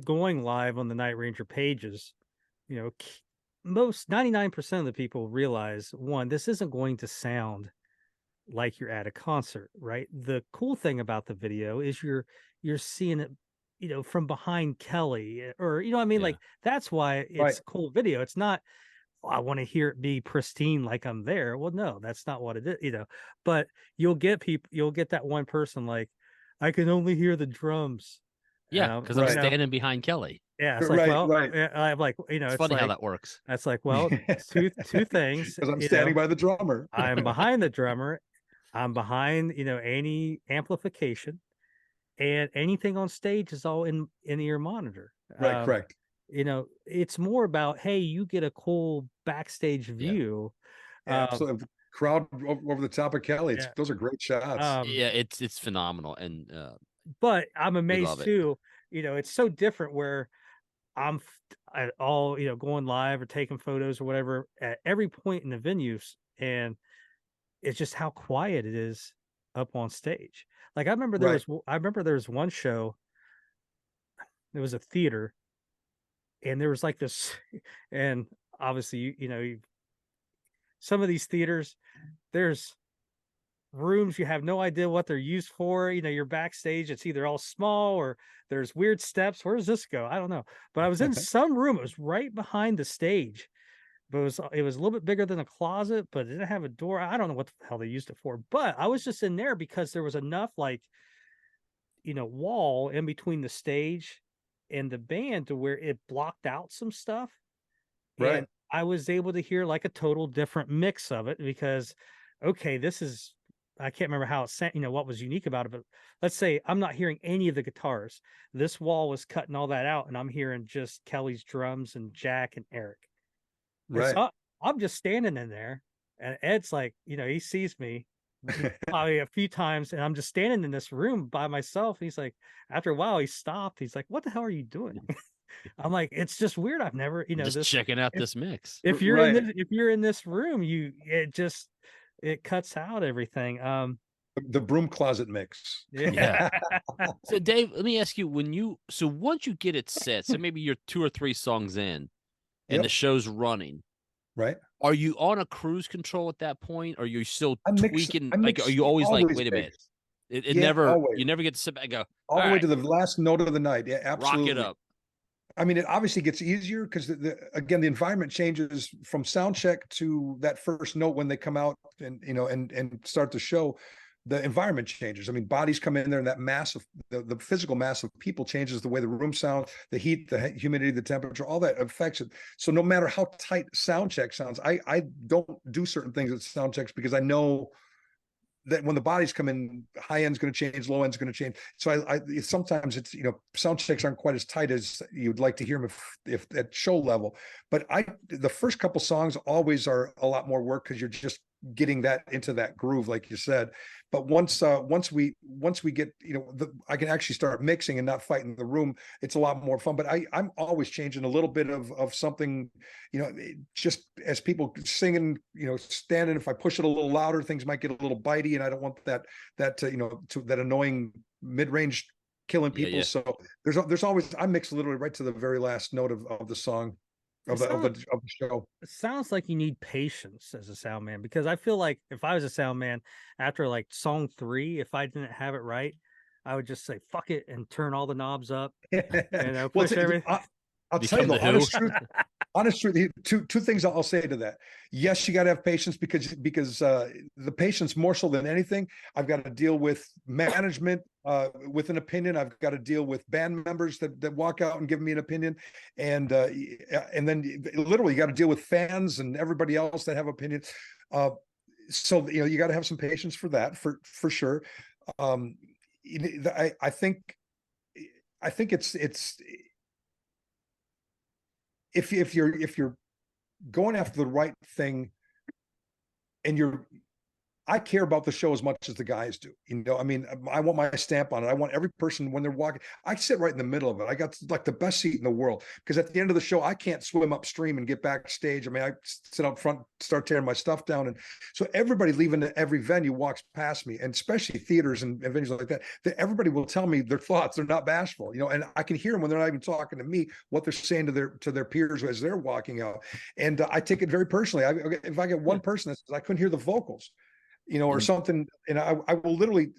going live on the Night Ranger pages, most 99% of the people realize, one, this isn't going to sound like you're at a concert, right? The cool thing about the video is you're seeing it, from behind Kelly, or like that's why it's Right. a cool video. It's not, I want to hear it be pristine like I'm there. Well, no, that's not what it is, but you'll get that one person like, I can only hear the drums. Yeah, because I'm standing behind Kelly. Yeah, it's like, right. I'm like, it's funny how that works. That's like, well, two things. Because I'm standing by the drummer. I'm behind the drummer. I'm behind, any amplification, and anything on stage is all in your monitor. Right, correct. It's more about, hey, you get a cool backstage view. So crowd over the top of Kelly. Those are great shots. It's phenomenal. And but I'm amazed too. It's so different where I'm all, going live or taking photos or whatever at every point in the venues, and it's just how quiet it is up on stage. Like I remember there was one show. There was a theater, and there was like this, and obviously, some of these theaters, there's rooms you have no idea what they're used for. You're backstage, it's either all small or there's weird steps. Where does this go? I don't know. But I was in some room, it was right behind the stage, but it was a little bit bigger than a closet, but it didn't have a door. I don't know what the hell they used it for, but I was just in there because there was enough wall in between the stage and the band to where it blocked out some stuff. Right. And I was able to hear like a total different mix of it because, okay, I can't remember how it what was unique about it, but let's say I'm not hearing any of the guitars. This wall was cutting all that out, and I'm hearing just Kelly's drums and Jack and Eric. Right. And so I'm just standing in there, and Ed's like, he sees me probably a few times, and I'm just standing in this room by myself. And he's like, after a while, he stopped. He's like, "What the hell are you doing?" I'm like, "It's just weird. I've never, just checking out this mix. If you're in this room, it cuts out everything." The broom closet mix. Yeah. So Dave, let me ask you, once you get it set, so maybe you're 2 or 3 songs in and the show's running, right? Are you on a cruise control at that point? Or are you still tweaking? Are you always like, wait a minute? You never get to sit back and go all the way to the last note of the night. Yeah, absolutely. Rock it up. I mean, it obviously gets easier because again, the environment changes from sound check to that first note when they come out and and start the show. The environment changes. I mean, bodies come in there, and that mass of the physical mass of people changes the way the room sounds, the heat, the humidity, the temperature, all that affects it. So no matter how tight sound check sounds, I don't do certain things at sound checks because I know that when the bodies come in, high end's going to change, low end's going to change. So I sometimes it's, sound checks aren't quite as tight as you'd like to hear them if at show level. But the first couple songs always are a lot more work because you're just getting that into that groove, like you said. But once we get, I can actually start mixing and not fighting the room. It's a lot more fun. But I'm always changing a little bit of something, just as people singing, standing. If I push it a little louder, things might get a little bitey, and I don't want that annoying mid-range killing Yeah, people. yeah. So there's always, I mix literally right to the very last note of the song, of the show. It sounds like you need patience as a sound man, because I feel like if I was a sound man after like song 3, if I didn't have it right, I would just say fuck it and turn all the knobs up, Well, push everything. I'll tell you Become the the Who. honest truth. Honest truth, two things I'll say to that. Yes, you got to have patience because the patience more so than anything. I've got to deal with management with an opinion. I've got to deal with band members that walk out and give me an opinion, and then literally you got to deal with fans and everybody else that have opinions. So you got to have some patience for that, for sure. I think it's if you're going after the right thing, and I care about the show as much as the guys do. I mean, I want my stamp on it. I want every person when they're walking. I sit right in the middle of it. I got like the best seat in the world, because at the end of the show, I can't swim upstream and get backstage. I mean, I sit up front, start tearing my stuff down, and so everybody leaving every venue walks past me, and especially theaters and venues like that. Everybody will tell me their thoughts. They're not bashful, and I can hear them when they're not even talking to me, what they're saying to their peers as they're walking out, and I take it very personally. If I get one person that says I couldn't hear the vocals, or something, and I will literally,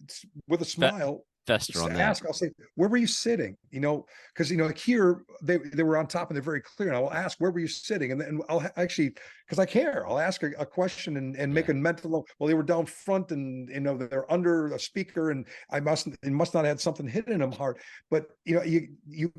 with a smile, fester on ask. that. I'll say, "Where were you sitting?" Because like here they were on top and they're very clear. And I will ask, "Where were you sitting?" And then I'll actually, because I care, I'll ask a question and make a mental note. Well, they were down front, and they're under a speaker, and it must not have had something hidden in them hard. But you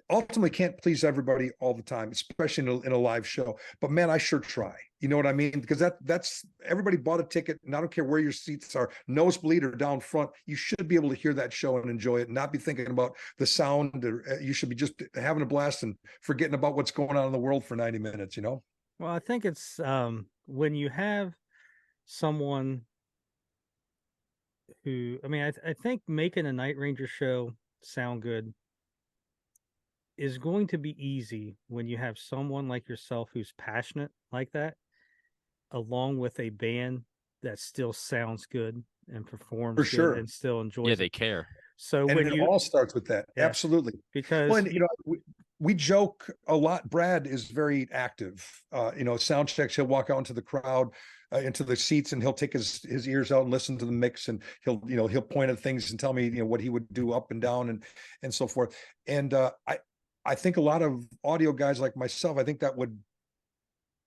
ultimately can't please everybody all the time, especially in a live show. But man, I sure try. You know what I mean? Because that's everybody bought a ticket, and I don't care where your seats are, nosebleed or down front. You should be able to hear that show and enjoy it, and not be thinking about the sound. Or you should be just having a blast and forgetting about what's going on in the world for 90 minutes. Well, I think it's when you have someone who, I mean, I think making a Night Ranger show sound good is going to be easy when you have someone like yourself who's passionate like that, along with a band that still sounds good and performs For good sure. and still enjoys Yeah, they it. care. So And when it all starts with that. Yeah. Absolutely. Because well, and, we joke a lot. Brad is very active. Sound checks, he'll walk out into the crowd, into the seats, and he'll take his ears out and listen to the mix, and he'll point at things and tell me what he would do up and down and so forth. And I think a lot of audio guys like myself, I think that would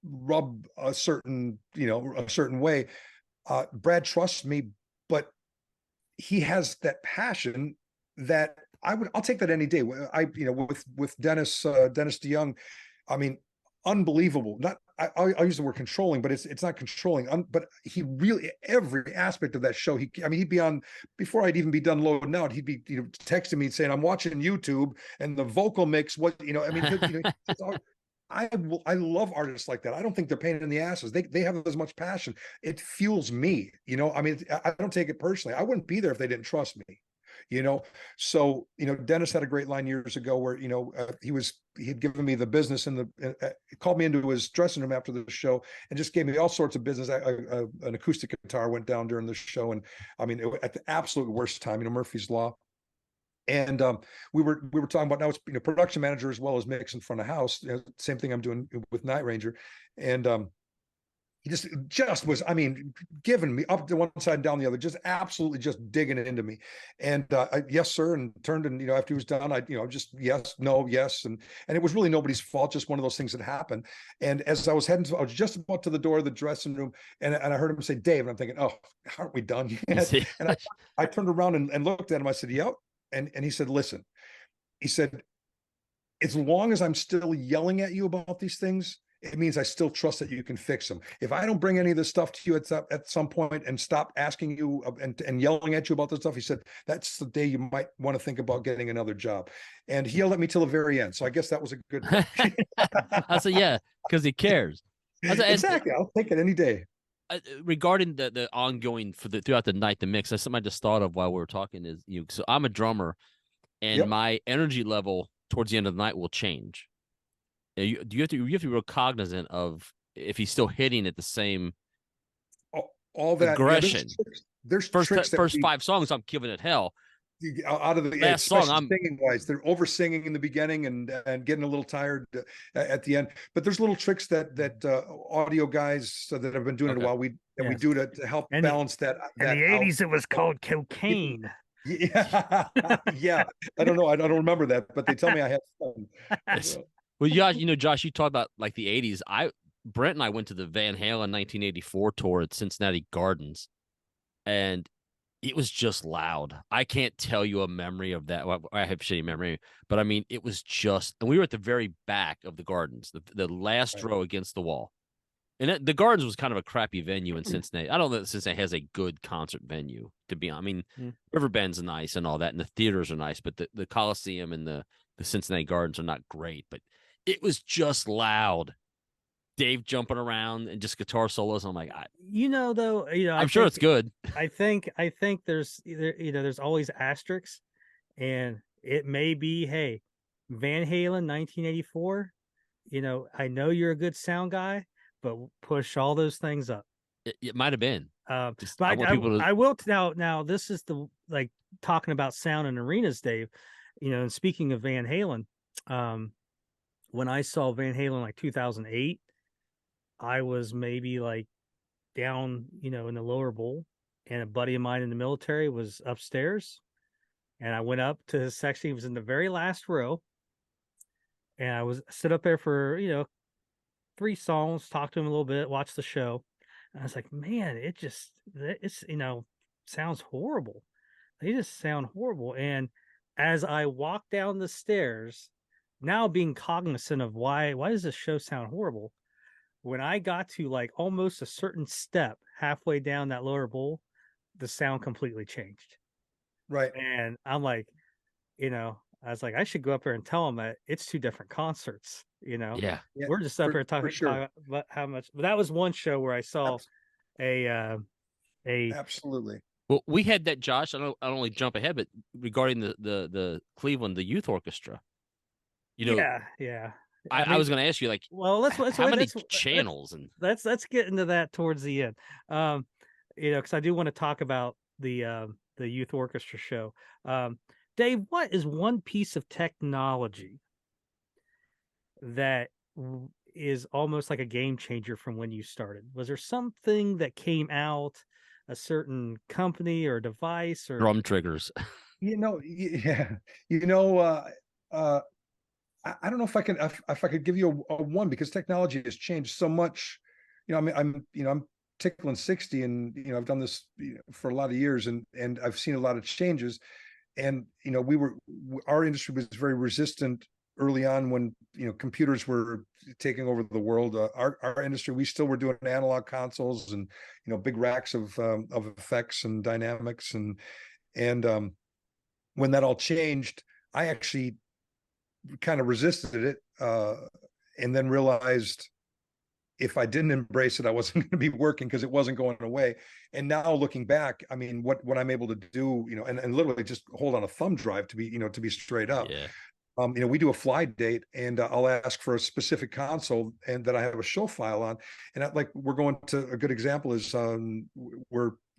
rub a certain way. Brad trusts me, but he has that passion that I'll take that any day. With Dennis DeYoung, I mean, unbelievable. I'll use the word controlling, but it's not controlling. But he really, every aspect of that show, he'd be on before I'd even be done loading out. He'd be texting me saying, "I'm watching YouTube and the vocal mix." I love artists like that. I don't think they're pain in the asses. They have as much passion. It fuels me. I mean, I don't take it personally. I wouldn't be there if they didn't trust me. So Dennis had a great line years ago where he'd given me the business, and called me into his dressing room after the show and just gave me all sorts of business. An acoustic guitar went down during the show, and I mean, at the absolute worst time, Murphy's Law. And we were talking about now it's production manager as well as mix in front of house. Same thing I'm doing with Night Ranger, and he just was, I mean, giving me up to one side and down the other, just absolutely just digging it into me. And yes, sir, and turned, and after he was done, I just yes, no, yes, and it was really nobody's fault, just one of those things that happened. And as I was just about to the door of the dressing room, and I heard him say, "Dave," and I'm thinking, "Oh, aren't we done yet?" And I turned around and looked at him. I said, "Yep." And he said, "Listen," he said, "as long as I'm still yelling at you about these things, it means I still trust that you can fix them. If I don't bring any of this stuff to you at some point and stop asking you and yelling at you about this stuff," he said, "that's the day you might want to think about getting another job." And he yelled at me till the very end. So I guess that was a good thing. I said, yeah, because he cares. Exactly. I'll take it any day. Regarding the ongoing throughout the night, the mix, that's something I just thought of while we were talking is, so I'm a drummer, and my energy level towards the end of the night will change. You have to be real cognizant of if he's still hitting at the same all that aggression. There's first tricks first 5 songs I'm giving it hell. out of the, last song, especially singing wise, they're over singing in the beginning and getting a little tired at the end. But there's little tricks that audio guys that have been doing it a while we do to help balance that. In the 80s, it was called cocaine. Yeah, yeah. I don't know. I don't remember that, but they tell me I have fun. Well, yeah, Josh, you talk about like the 80s. Brent and I went to the Van Halen 1984 tour at Cincinnati Gardens, and it was just loud. I can't tell you a memory of that. Well, I have shitty memory, but I mean, it was just, and we were at the very back of the Gardens, the last row against the wall. And the Gardens was kind of a crappy venue in Cincinnati. I don't know that Cincinnati has a good concert venue, to be honest. I mean, Riverbend's nice and all that, and the theaters are nice, but the Coliseum and the Cincinnati Gardens are not great. But it was just loud. Dave jumping around and just guitar solos. I'm like, I'm sure it's good. I think there's there's always asterisks, and it may be, hey, Van Halen 1984. I know you're a good sound guy, but push all those things up. It might have been. But I will now. This is talking about sound in arenas, Dave. And speaking of Van Halen, when I saw Van Halen like 2008. I was maybe like down, in the lower bowl, and a buddy of mine in the military was upstairs, and I went up to his section. He was in the very last row, and I was sit up there for, 3 songs, talked to him a little bit, watched the show. And I was like, man, it's sounds horrible. They just sound horrible. And as I walked down the stairs, now being cognizant of why does this show sound horrible? When I got to like almost a certain step halfway down that lower bowl, the sound completely changed. Right. And I'm like, I was like, I should go up there and tell them that it's 2 different concerts, Yeah. We're just up here talking about how much, but that was one show where I saw a absolutely. Well, we had that, Josh. I don't only jump ahead, but regarding the Cleveland, the youth orchestra, yeah. I was going to ask you, like, well, let's how many channels and let's get into that towards the end, because I do want to talk about the youth orchestra show. Dave, what is one piece of technology that is almost like a game changer from when you started? Was there something that came out, a certain company or device or drum triggers? Yeah, I don't know if I could give you a one, because technology has changed so much. I'm tickling 60, and I've done this for a lot of years, and I've seen a lot of changes. And our industry was very resistant early on when computers were taking over the world. Our industry, we still were doing analog consoles and big racks of effects and dynamics, and when that all changed, I actually kind of resisted it, and then realized if I didn't embrace it, I wasn't going to be working, because it wasn't going away. And now looking back, I mean, what I'm able to do, and literally just hold on a thumb drive to be straight up. Yeah. We do a fly date, and I'll ask for a specific console and that I have a show file on. And we're going to, a good example is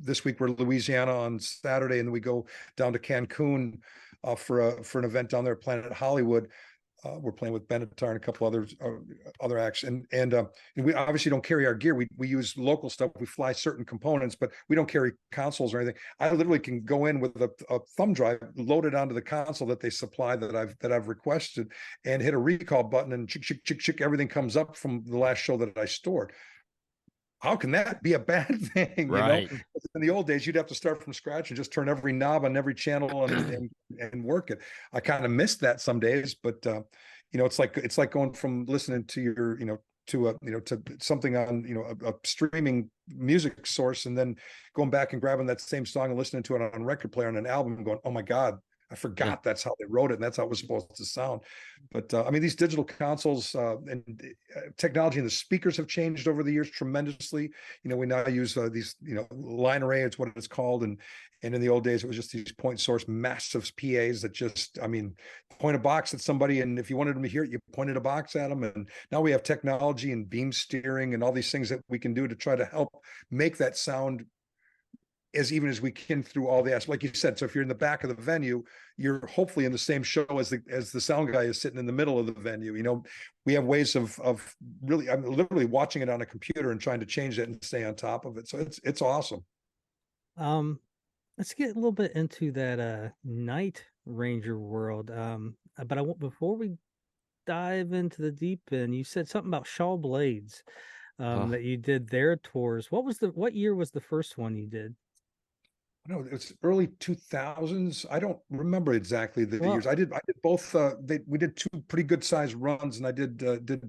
this week we're Louisiana on Saturday, and then we go down to Cancun for an event down there at Planet Hollywood. We're playing with Benatar and a couple other acts, and we obviously don't carry our gear. We use local stuff. We fly certain components, but we don't carry consoles or anything. I literally can go in with a thumb drive, load it onto the console that they supply that I've requested, and hit a recall button, and chick, everything comes up from the last show that I stored. How can that be a bad thing? Right. In the old days, you'd have to start from scratch and just turn every knob on every channel and work it. I kind of missed that some days, but it's like going from listening to your to something on a streaming music source, and then going back and grabbing that same song and listening to it on a record player on an album and going, oh my God, I forgot that's how they wrote it, and that's how it was supposed to sound. But I mean, these digital consoles and technology and the speakers have changed over the years tremendously. We now use these, line array, it's what it's called, and in the old days it was just these point source massive PAs that just, point a box at somebody, and if you wanted them to hear it, you pointed a box at them. And now we have technology and beam steering and all these things that we can do to try to help make that sound as even as we can through all the aspects, like you said. So if you're in the back of the venue, you're hopefully in the same show as the sound guy is sitting in the middle of the venue. You know, we have ways of really, I'm literally watching it on a computer and trying to change it and stay on top of it. So it's awesome. Let's get a little bit into that Night Ranger world. But I want, before we dive into the deep end, you said something about Shaw Blades, that you did their tours. What year was the first one you did? No, it's early 2000s. I don't remember exactly the Well, years. I did both. We did two pretty good sized runs, and I did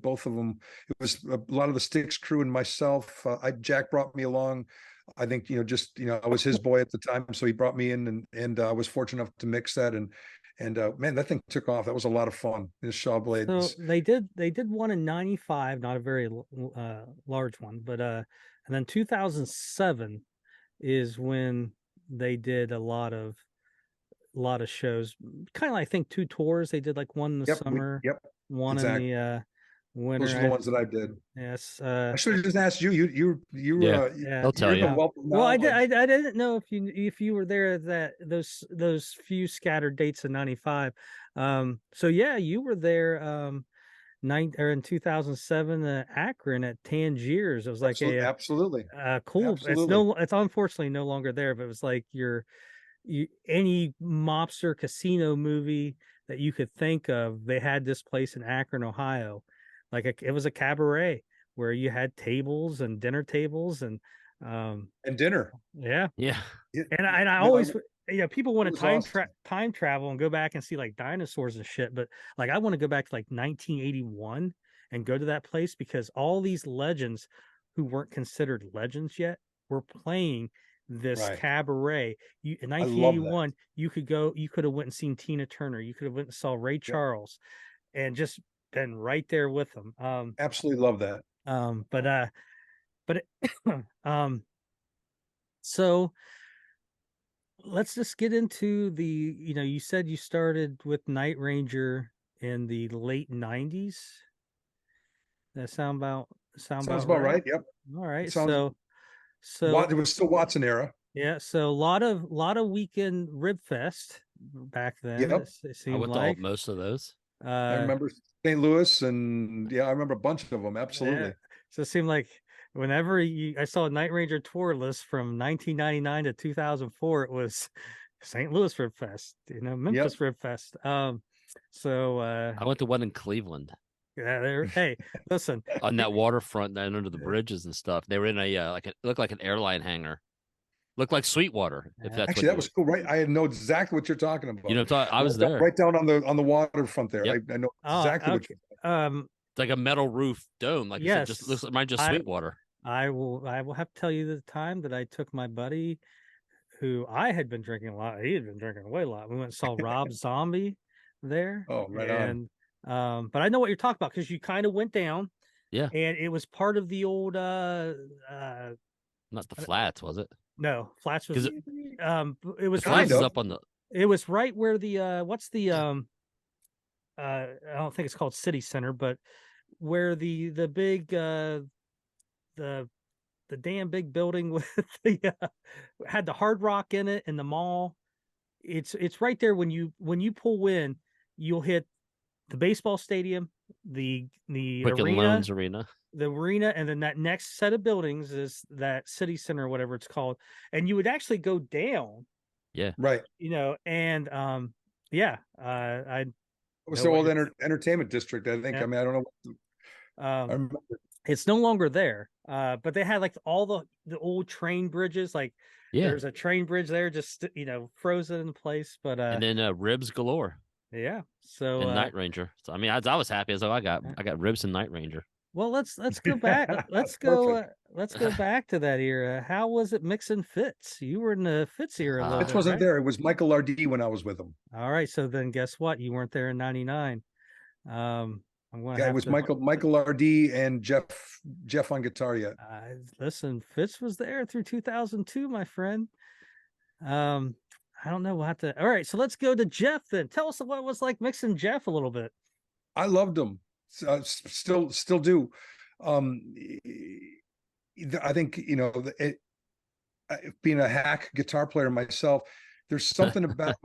both of them. It was a lot of the Styx crew and myself. Jack brought me along. I think, I was his boy at the time, so he brought me in, and I was fortunate enough to mix that, and man, that thing took off. That was a lot of fun. This Shaw Blades. so they did one in '95, not a very large one, but and then 2007 is when they did a lot of shows, kind of like, I think, two tours. They did like one in the summer, one exactly. in the winter. Those are the ones that I did. Yes. I should have just asked you. Yeah, they'll tell you. Well, I didn't know if you were there at those few scattered dates in '95. So yeah, you were there in 2007, Akron at Tangiers. It was like absolutely cool. Absolutely. It's unfortunately no longer there, but it was like any mobster casino movie that you could think of. They had this place in Akron, Ohio. It was a cabaret where you had tables and dinner tables and dinner. Yeah. And I No, always, people want it to was awesome. time travel and go back and see like dinosaurs and shit, but like I want to go back to like 1981 and go to that place, because all these legends who weren't considered legends yet were playing this Right. cabaret. In 1981, you could have went and seen Tina Turner, you could have went and saw Ray Charles, and just been right there with them. Absolutely love that. So let's just get into the, you said you started with Night Ranger in the late 90s. That sounds about right. Yep. All right. So it was still Watson era. Yeah. So a lot of weekend Rib Fest back then. Yep. It seemed I went like to most of those. I remember St. Louis, and I remember a bunch of them. Absolutely. Yeah. So it seemed like whenever I saw a Night Ranger tour list from 1999 to 2004, it was St. Louis Rib Fest, Memphis Rib Fest. So I went to one in Cleveland. Yeah, hey, listen. On that waterfront, down under the bridges and stuff. They were in it looked like an airline hangar. Looked like Sweetwater. If that's actually, that was cool, right? I know exactly what you're talking about. I was there, right down on the waterfront there. Yep. I know exactly what you're. It's like a metal roof dome, like yes, just looks like just Sweetwater. I will have to tell you the time that I took my buddy, who I had been drinking a lot. He had been drinking way a lot. We went and saw Rob Zombie there. Oh, right on. But I know what you're talking about, because you kind of went down. Yeah. And it was part of the old not the Flats, was it? No, Flats was it was Flats is up on the. It was right where the what's the I don't think it's called City Center, but where the big the damn big building with the had the Hard Rock in it and the mall. It's right there. When you pull in, you'll hit the baseball stadium, the Quicken arena, Loans arena, and then that next set of buildings is that City Center, or whatever it's called. And you would actually go down. Yeah. Right. And I. It was the old entertainment district, I think. Yeah. I mean, I don't know. I remember. It's no longer there. But they had like all the old train bridges. Like there's a train bridge there, just frozen in place. But and then ribs galore. Yeah. So and Night Ranger. So I mean, I was happy as though I got ribs and Night Ranger. Well, let's go back. Let's go back to that era. How was it mixing Fitz? You were in the Fitz era. Fitz wasn't there. It was Michael Lardie when I was with him. All right. So then guess what? You weren't there in '99. It was Michael Lardie and Jeff on guitar yet. Listen, Fitz was there through 2002, my friend. I don't know. We'll have to. All right. So let's go to Jeff then. Tell us what it was like mixing Jeff a little bit. I loved him. Still do. I think being a hack guitar player myself, there's something about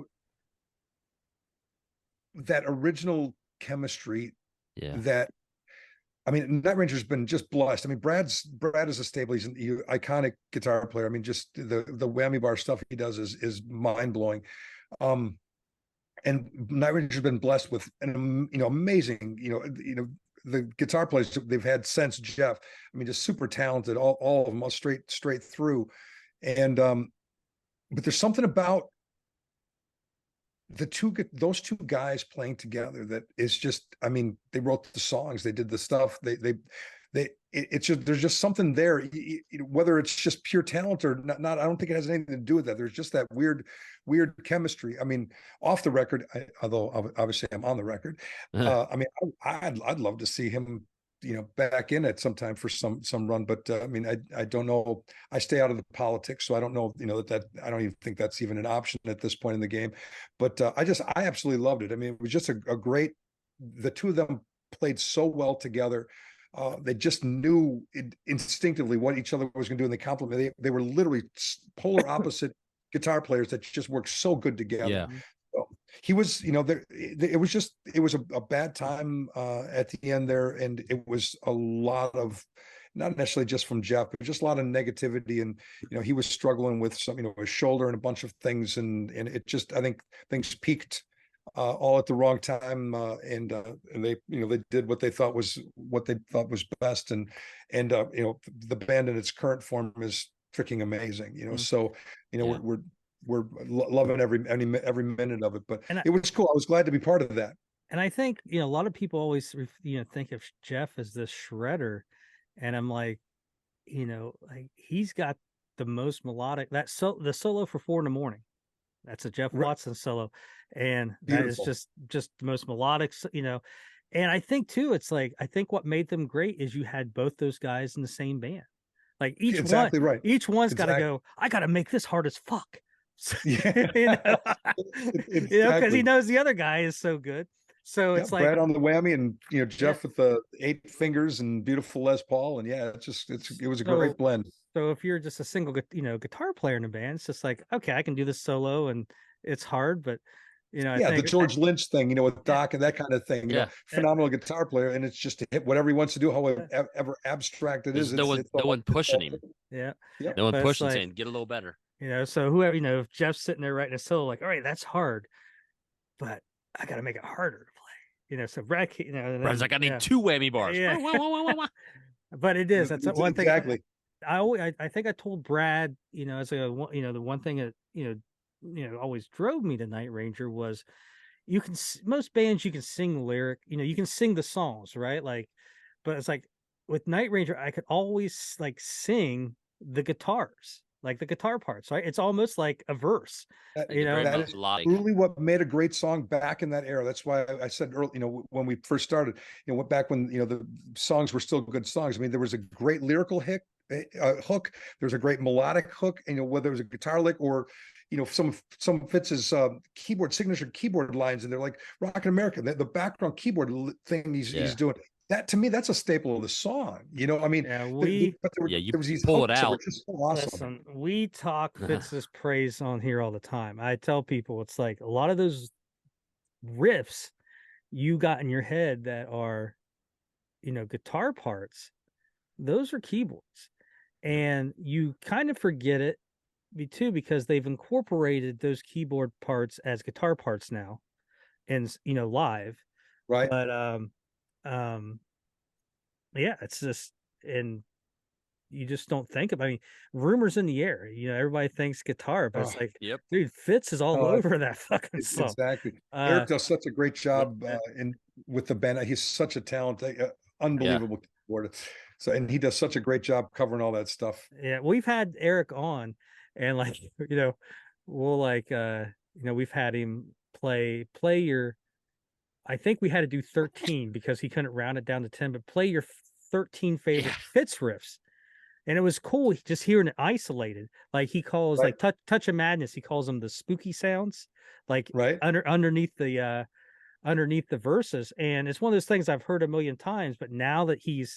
that original chemistry Yeah. that, I mean, Night Ranger's been just blessed. I mean, Brad is a stable, he's an iconic guitar player. I mean, just the whammy bar stuff he does is mind blowing. And Night Ranger's been blessed with an amazing, the guitar players they've had since Jeff. I mean, just super talented, all of them, all straight through. And but there's something about those two guys playing together that is just, I mean, they wrote the songs, they did the stuff, it's just, there's just something there, whether it's just pure talent or not, I don't think it has anything to do with that. There's just that weird chemistry. I mean, off the record, although obviously I'm on the record, I mean, I'd love to see him, back in at some time for some run, but I mean, I don't know. I stay out of the politics, so I don't know, that I don't even think that's even an option at this point in the game. But I absolutely loved it. I mean, it was just a great. The two of them played so well together. They just knew instinctively what each other was going to do, and they complemented. They were literally polar opposite guitar players that just worked so good together. Yeah. So he was, it was a bad time at the end there, and it was a lot of, not necessarily just from Jeff, but just a lot of negativity, and he was struggling with some, his shoulder and a bunch of things, and it just, I think things peaked all at the wrong time, and they they did what they thought was best, and the band in its current form is freaking amazing, so Yeah. we're loving every minute of it, but it was cool. I was glad to be part of that. And I think, a lot of people always, think of Jeff as this shredder. And I'm like, like he's got the most melodic, the solo for 4 in. That's a Jeff Watson solo. And Beautiful. that is just the most melodic, and I think too, it's like, I think what made them great is you had both those guys in the same band. Like each Exactly one, right. each one's got to go, I got to make this hard as fuck. Yeah. Because he knows the other guy is so good. So it's like Brad on the whammy, and Jeff with the 8 fingers and beautiful Les Paul, and it was a great blend. So if you're just a single guitar player in a band, it's just like, okay, I can do this solo, and it's hard, but I think the George Lynch thing, with Doc and that kind of thing, phenomenal guitar player, and it's just to hit whatever he wants to do, however abstract it is. No one pushing him. Yeah. No one pushing, saying get a little better. So whoever, if Jeff's sitting there writing a solo, like, all right, that's hard, but I got to make it harder to play. So Brad, Brad's like, I need 2 whammy bars. Yeah. But it is, that's one thing. Exactly. I think I told Brad, as the one thing that, always drove me to Night Ranger was, most bands, you can sing the lyric, you can sing the songs, right? Like, but it's like with Night Ranger, I could always like sing the guitars, like the guitar parts, right? It's almost like a verse. That is truly what made a great song back in that era. That's why I said earlier, when we first started, back when the songs were still good songs. I mean, there was a great lyrical hook. There was a great melodic hook, whether it was a guitar lick or some Fitz's signature keyboard lines, and they're like Rockin' America. The background keyboard thing he's doing. That, to me, that's a staple of the song. I mean, there was these pull it out. So awesome. Listen, we talk Fitz's praise on here all the time. I tell people, it's like a lot of those riffs you got in your head that are, guitar parts, those are keyboards, and you kind of forget it too, because they've incorporated those keyboard parts as guitar parts now, and live, right? But yeah, it's just, and you just don't think about. I mean, rumors in the air. Everybody thinks guitar, but it's like, dude, Fitz is all over that fucking song. Exactly. Eric does such a great job with the band. He's such a talented, unbelievable keyboard. So, and he does such a great job covering all that stuff. Yeah, we've had Eric on, and like, we'll like, we've had him play your. I think we had to do 13 because he couldn't round it down to 10, but play your 13 favorite Fitz riffs. And it was cool just hearing it isolated. Like he calls like Touch of Madness, he calls them the spooky sounds, like underneath the verses. And it's one of those things I've heard a million times, but now that he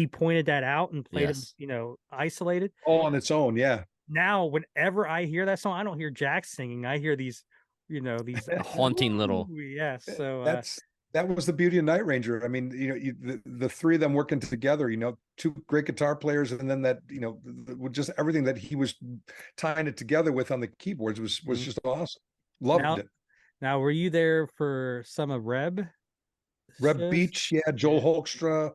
pointed that out and played it, isolated. All on its own, yeah. now whenever I hear that song, I don't hear Jack singing. I hear these, these Haunting little. yes. So that was the beauty of Night Ranger. I mean, the three of them working together, two great guitar players, and then that, just everything that he was tying it together with on the keyboards was just awesome. Loved it. Now, were you there for some of Reb shows? Beach? Yeah. Joel Hoekstra.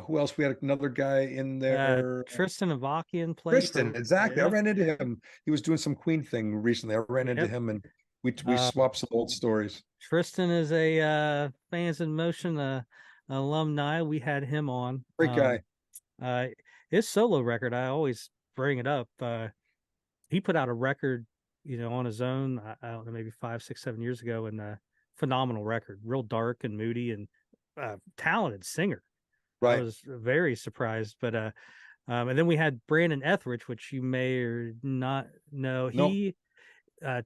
Who else? We had another guy in there. Tristan Avakian played. Tristan, exactly. I ran into him. He was doing some Queen thing recently. I ran into him, and we swapped some old stories. Tristan is a Fans in Motion alumni. We had him on. Great guy. His solo record, I always bring it up. He put out a record, on his own. I don't know, maybe 5, 6, 7 years ago, and phenomenal record, real dark and moody, and talented singer. Right. I was very surprised, but and then we had Brandon Etheridge, which you may or not know. Nope. He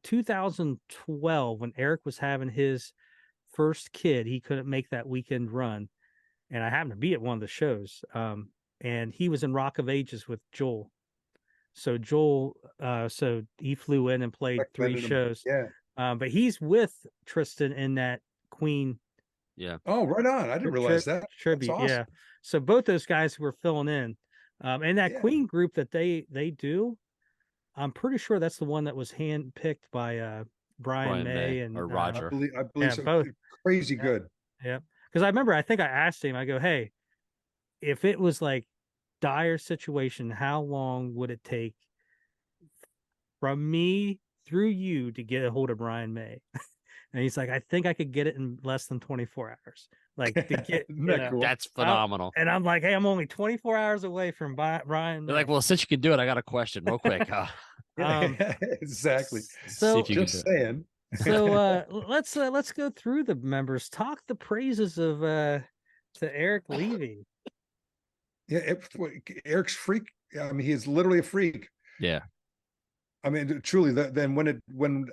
2012, when Eric was having his first kid, he couldn't make that weekend run, and I happened to be at one of the shows. And he was in Rock of Ages with Joel. So Joel, so he flew in and played 3 shows. Yeah. But he's with Tristan in that Queen. Yeah. Oh, right on. I didn't realize that. Tribute. Awesome. Yeah. So both those guys who were filling in, and that Queen group that they do, I'm pretty sure that's the one that was handpicked by Brian May and or Roger. I believe so. Both. Crazy good. Yeah. Because I remember, I think I asked him, I go, hey, if it was like dire situation, how long would it take from me through you to get a hold of Brian May? And he's like, I think I could get it in less than 24 hours. Like, to get that's phenomenal. And I'm like, hey, I'm only 24 hours away from Brian. They're like, well, since you can do it, I got a question real quick. Exactly. So just saying. So let's go through the members. Talk the praises of to Eric Levy. Yeah, Eric's freak. I mean, he is literally a freak. Yeah. I mean, truly. Then when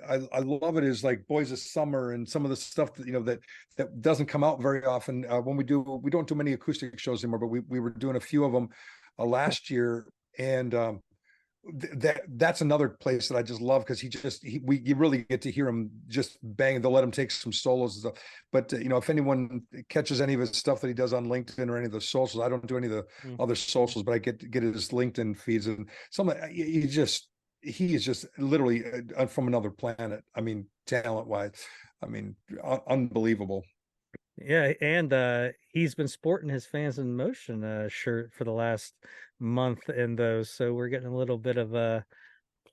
I love it is like Boys of Summer and some of the stuff that that doesn't come out very often. When we don't do many acoustic shows anymore, but we were doing a few of them last year, and that's another place that I just love, because you really get to hear him just bang. They'll let him take some solos and stuff. But if anyone catches any of his stuff that he does on LinkedIn or any of the socials, I don't do any of the other socials, but I get his LinkedIn feeds, and he is just literally from another planet. I mean, talent wise, I mean, unbelievable. Yeah, and he's been sporting his Fans in Motion shirt for the last month in those, so we're getting a little bit of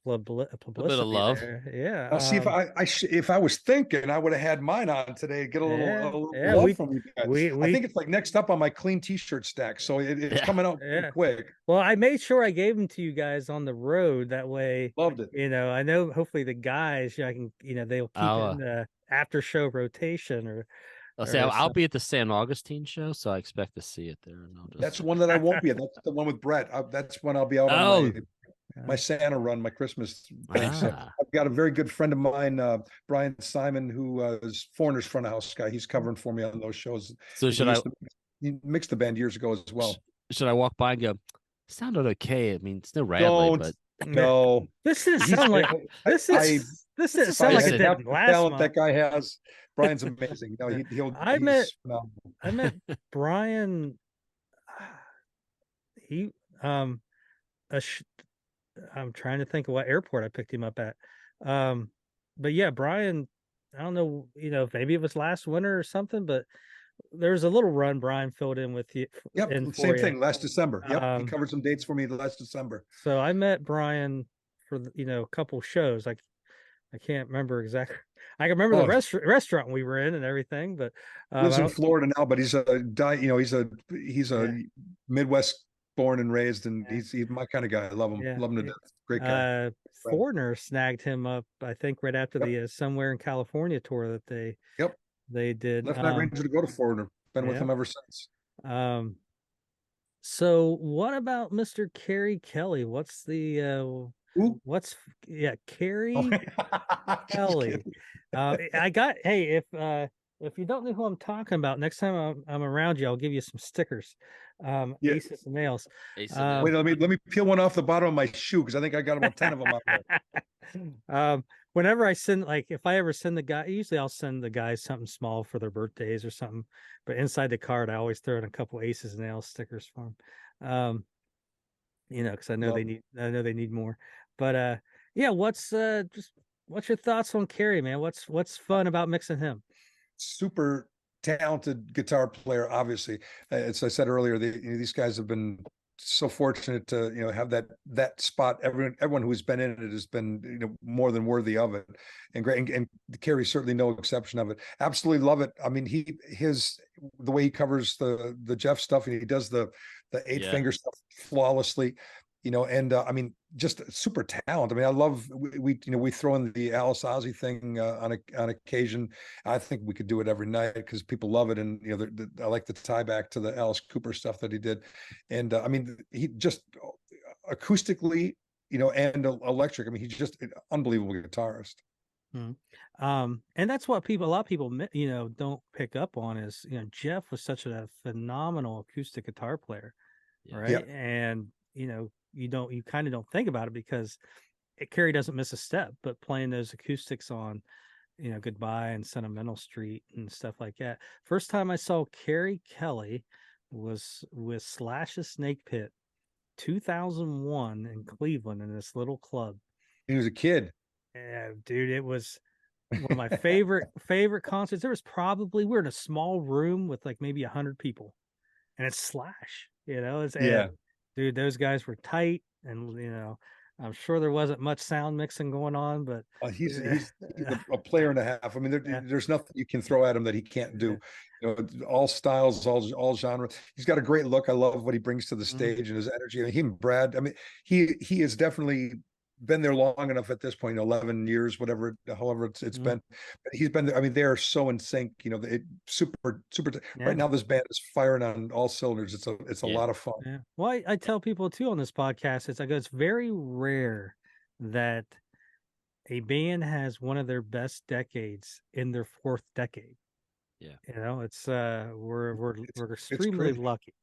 publicity, a bit of love. there. Yeah. I'll see if I was thinking, I would have had mine on today. Get a little love from you guys. I think it's like next up on my clean T-shirt stack, so it's coming out quick. Well, I made sure I gave them to you guys on the road. That way, loved it. I know hopefully the guys, I can, they'll keep it in the after show rotation or. I'll be at the San Augustine show, so I expect to see it there. And that's one that I won't be at. That's the one with Brett. That's when I'll be out on my Santa run, my Christmas thing. So I've got a very good friend of mine, Brian Simon, who is Foreigner's front of house guy. He's covering for me on those shows. So he mixed the band years ago as well. Should I walk by and go, sounded okay? I mean, it's no Radley, but no. This didn't sound like this didn't sound like it did last talent month. That guy has. Brian's amazing. I met Brian. I'm trying to think of what airport I picked him up at. But yeah, Brian, I don't know, maybe it was last winter or something, but there was a little run Brian filled in with you. Yep, same thing last December. Yep, he covered some dates for me last December. So I met Brian for a couple shows. I can't remember exactly. I can remember the restaurant we were in and everything, but lives in Florida now. But he's he's a Midwest born and raised, and he's my kind of guy. I love him, love him to death. Great guy. Foreigner snagged him up, I think, right after the Somewhere in California tour that they did. Left Night Ranger to go to Foreigner. Been with him ever since. So what about Mr. Kerry Kelly? What's the Kerry Kelly. If you don't know who I'm talking about, next time I'm around you, I'll give you some stickers. Yeah. Aces and nails. Ace and nails. Wait, let me peel one off the bottom of my shoe because I think I got about 10 of them out there. Whenever I send, like, if I ever send the guy, usually I'll send the guys something small for their birthdays or something. But inside the card, I always throw in a couple aces and nails stickers for them. Because I know they need more. But yeah, what's your thoughts on Kerry, man? What's fun about mixing him? Super talented guitar player, obviously. As I said earlier, these guys have been so fortunate to have that spot. Everyone who's been in it has been more than worthy of it, and great. And Kerry's certainly no exception of it. Absolutely love it. I mean, the way he covers the Jeff stuff, and he does the eight finger stuff flawlessly. And I mean, just super talent. I mean, I love we throw in the Alice Ozzy thing on occasion. I think we could do it every night because people love it, and I like the tie back to the Alice Cooper stuff that he did. And I mean, he just acoustically, and electric. I mean, he's just an unbelievable guitarist. And that's what a lot of people don't pick up on is Jeff was such a phenomenal acoustic guitar player, right? Yep. And you kind of don't think about it because Kerry doesn't miss a step, but playing those acoustics on Goodbye and Sentimental Street and stuff like that. First time I saw Kerry Kelly was with Slash's Snake Pit 2001 in Cleveland in this little club. He was a kid. Yeah, dude, it was one of my favorite concerts. We were in a small room with like maybe 100 people, and it's Slash, dude, those guys were tight, and I'm sure there wasn't much sound mixing going on, but he's a player and a half. I mean, there's nothing you can throw at him that he can't do. All styles, all genres. He's got a great look. I love what he brings to the stage and his energy. I mean, he and Brad. I mean, he has definitely been there long enough at this point, 11 years, however it's been. But he's been there. I mean, they are so in sync. Super. Yeah. Right now, this band is firing on all cylinders. It's a lot of fun. Yeah. Well, I tell people too on this podcast, it's very rare that a band has one of their best decades in their fourth decade. Yeah, it's we're extremely lucky.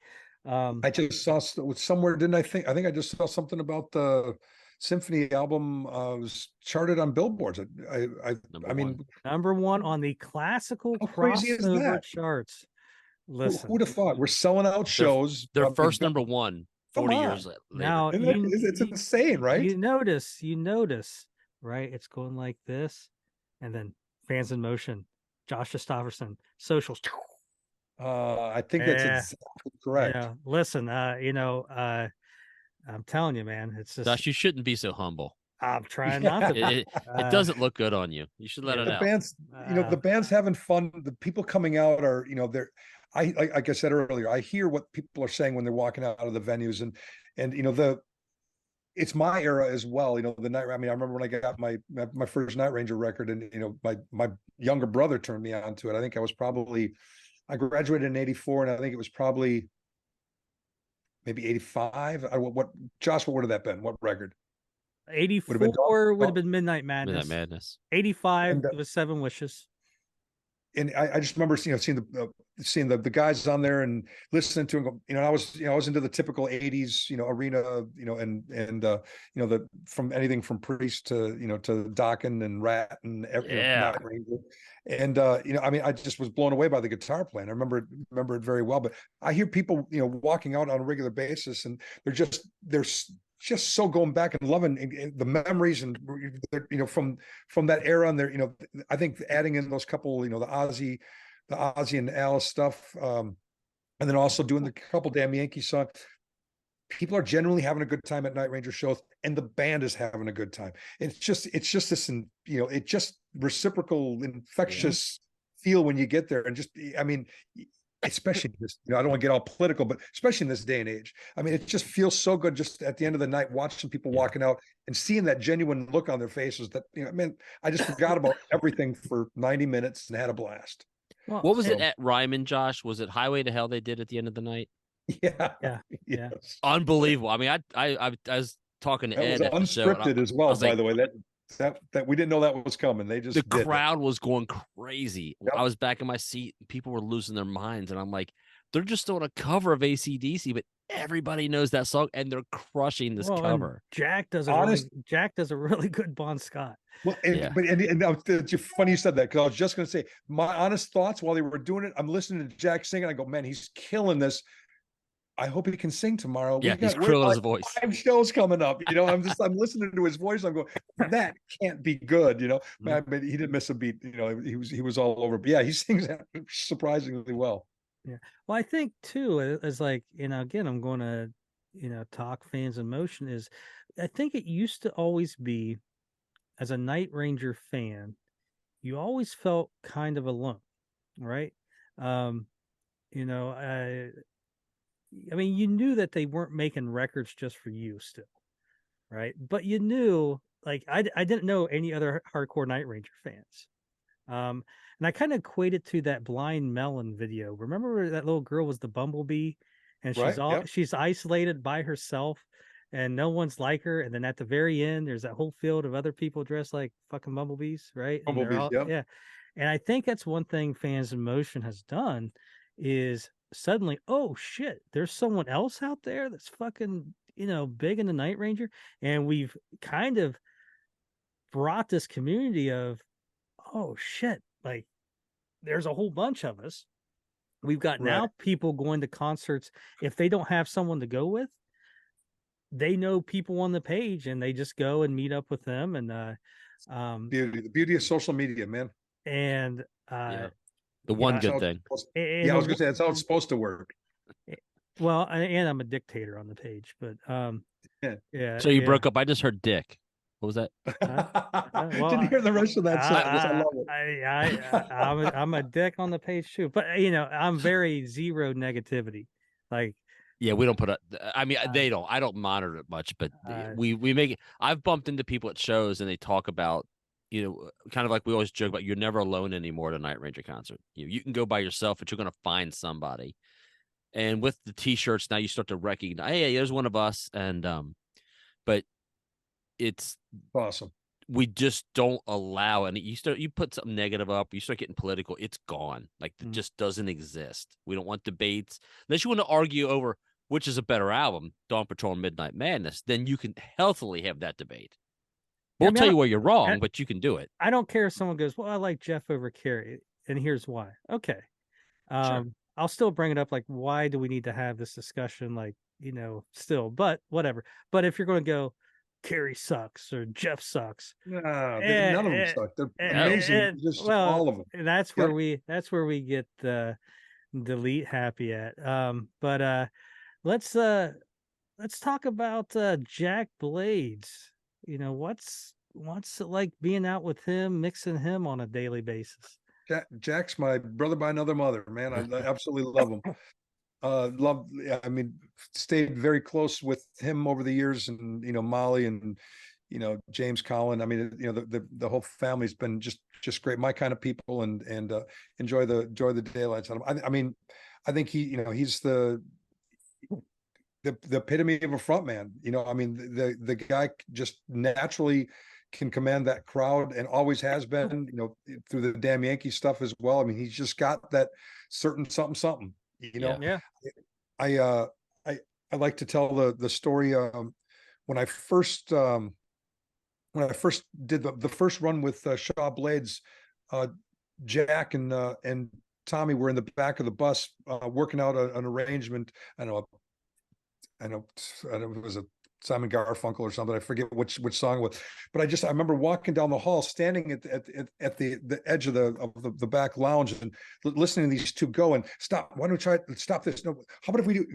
I just saw somewhere, didn't I think I just saw something about the Symphony album was charted on billboards. I mean, number one on the classical crossover charts. Listen, who would have thought? We're selling out shows. Their first number one 40 years later. Now it's insane, right? You notice, right? It's going like this, and then Fans in Motion, Josh Stofferson, Socials. I think that's exactly correct. Listen, I'm telling you, man, it's just. Josh, you shouldn't be so humble. I'm trying not to. It doesn't look good on you. You should let it out. The band's having fun. The people coming out are, like I said earlier, I hear what people are saying when they're walking out of the venues, and it's my era as well. The night. I mean, I remember when I got my first Night Ranger record, and my younger brother turned me on to it. I think I graduated in '84, and I think it was probably maybe '85. Josh, what would have that been? What record? 84 would have been Midnight Madness. 85 was Seven Wishes. And I just remember, seeing the guys on there and listening to them. I was into the typical '80s, arena, and from anything from Priest to Dokken and Rat and Night Ranger. And I mean, I just was blown away by the guitar playing. I remember it very well. But I hear people, walking out on a regular basis, and they're just so going back and loving the memories and from that era. And they're I think adding in those couple the Ozzy and Alice stuff, and then also doing the couple Damn Yankees songs. People are generally having a good time at Night Ranger shows, and the band is having a good time. It's just this, it just reciprocal, infectious feel when you get there. And just, I mean, especially this, I don't want to get all political, but especially in this day and age, I mean, it just feels so good just at the end of the night, watching people walking out and seeing that genuine look on their faces that, man, I just forgot about everything for 90 minutes and had a blast. Well, what was it at Ryman, Josh? Was it Highway to Hell they did at the end of the night? Yeah. Yes. Unbelievable. I mean, I was talking to Ed. It was unscripted as well, by the way. That we didn't know that was coming. They crowd was going crazy. Yep. I was back in my seat. People were losing their minds, and I'm like, they're just doing a cover of AC/DC, but everybody knows that song and they're crushing this Well, and cover. Jack does Honest- Jack does a really good Bon Scott. Well, and, Yeah. but and now it's funny you said that, because I was just going to say my honest thoughts while they were doing it. I'm listening to Jack sing, and I go, man, he's killing this. I hope he can sing tomorrow. Yeah, he's we're killing like his voice. 5 shows coming up. I'm listening to his voice. I'm going, that can't be good. Man, but he didn't miss a beat. He was all over. But yeah, he sings surprisingly well. Yeah. Well, I think too, as like, again, I'm going to, talk Fans in Motion is, I think it used to always be, as a Night Ranger fan, you always felt kind of alone, right? I mean, you knew that they weren't making records just for you still, right? But you knew, like, I didn't know any other hardcore Night Ranger fans. And I kind of equated to that Blind Melon video. Remember where that little girl was the bumblebee, and she's isolated by herself, and no one's like her. And then at the very end, there's that whole field of other people dressed like fucking bumblebees, right? Yeah. And I think that's one thing Fans in Motion has done is suddenly, oh shit, there's someone else out there that's fucking, big in the Night Ranger. And we've kind of brought this community of, oh shit, like there's a whole bunch of us. We've got now people going to concerts. If they don't have someone to go with, they know people on the page and they just go and meet up with them. And the beauty of social media, man. And the one good thing. I was gonna say that's how it's supposed to work. Well, and I'm a dictator on the page, but yeah. So you broke up. I just heard dick. What was that? Well, didn't hear the rest of that sentence. I love it. I'm a dick on the page too, but I'm very zero negativity. Like, yeah, we don't put up. I mean, they don't. I don't monitor it much, but we make it. I've bumped into people at shows and they talk about, kind of like we always joke about, you're never alone anymore at a Night Ranger concert. You can go by yourself, but you're going to find somebody. And with the T-shirts now, you start to recognize, hey, there's one of us. And but it's awesome. We just don't allow, and you put something negative up, you start getting political, it's gone. Like it just doesn't exist. We don't want debates unless you want to argue over which is a better album, Dawn Patrol and Midnight Madness. Then you can healthily have that debate. We'll tell you where you're wrong, but you can do it. I don't care if someone goes, well, I like Jeff over Carrie, and here's why. Okay. Sure. I'll still bring it up, like, why do we need to have this discussion? Like, still, but whatever. But if you're going to go, Carrie sucks or Jeff sucks. No, none of them suck. They're amazing. Just all of them. And that's where we get delete happy at. But let's talk about Jack Blades. What's it like being out with him, mixing him on a daily basis? Jack's my brother by another mother, man. I absolutely love him. I mean, stayed very close with him over the years, and Molly and James Collin. I mean, the whole family's been just great, my kind of people, and enjoy the daylights out of him. I mean, I think he's the epitome of a front man. I mean, the guy just naturally can command that crowd and always has been, through the Damn Yankees stuff as well. I mean, he's just got that certain something. Yeah. I like to tell the story when I first did the first run with Shaw Blades. Jack and Tommy were in the back of the bus working out an arrangement. I know it was a Simon Garfunkel or something. I forget which song it was, but I remember walking down the hall, standing at the edge of the back lounge and listening to these two go, and stop. Why don't we try? Stop this. No. How about if we do?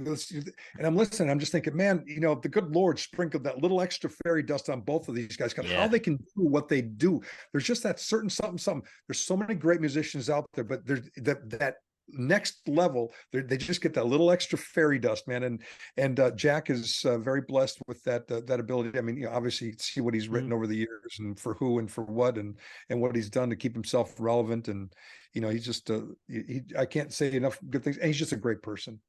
And I'm listening. I'm just thinking, man, the good Lord sprinkled that little extra fairy dust on both of these guys. How they can do what they do. There's just that certain something. There's so many great musicians out there, but there's that next level, they just get that little extra fairy dust, man. And Jack is very blessed with that ability. I mean, obviously see what he's written over the years, and for who and for what, and what he's done to keep himself relevant. And he's just I can't say enough good things. And he's just a great person.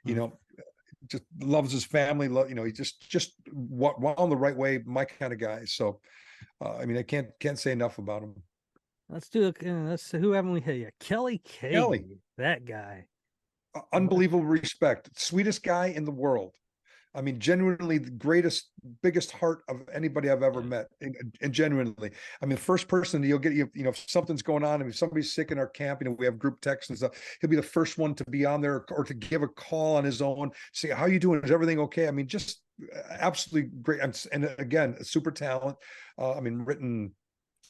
Just loves his family. He just on the right way, my kind of guy. So I mean, I can't say enough about him. Let's do it. Who haven't we had yet? Kelly. That guy. unbelievable respect, sweetest guy in the world. I mean, genuinely the greatest, biggest heart of anybody I've ever met. And genuinely, I mean, first person you'll get, you know, if something's going on, and if somebody's sick in our camp, you know, we have group texts and stuff, he'll be the first one to be on there or to give a call on his own, say, how you doing? Is everything okay? I mean, just absolutely great. And again, super talent. I mean, written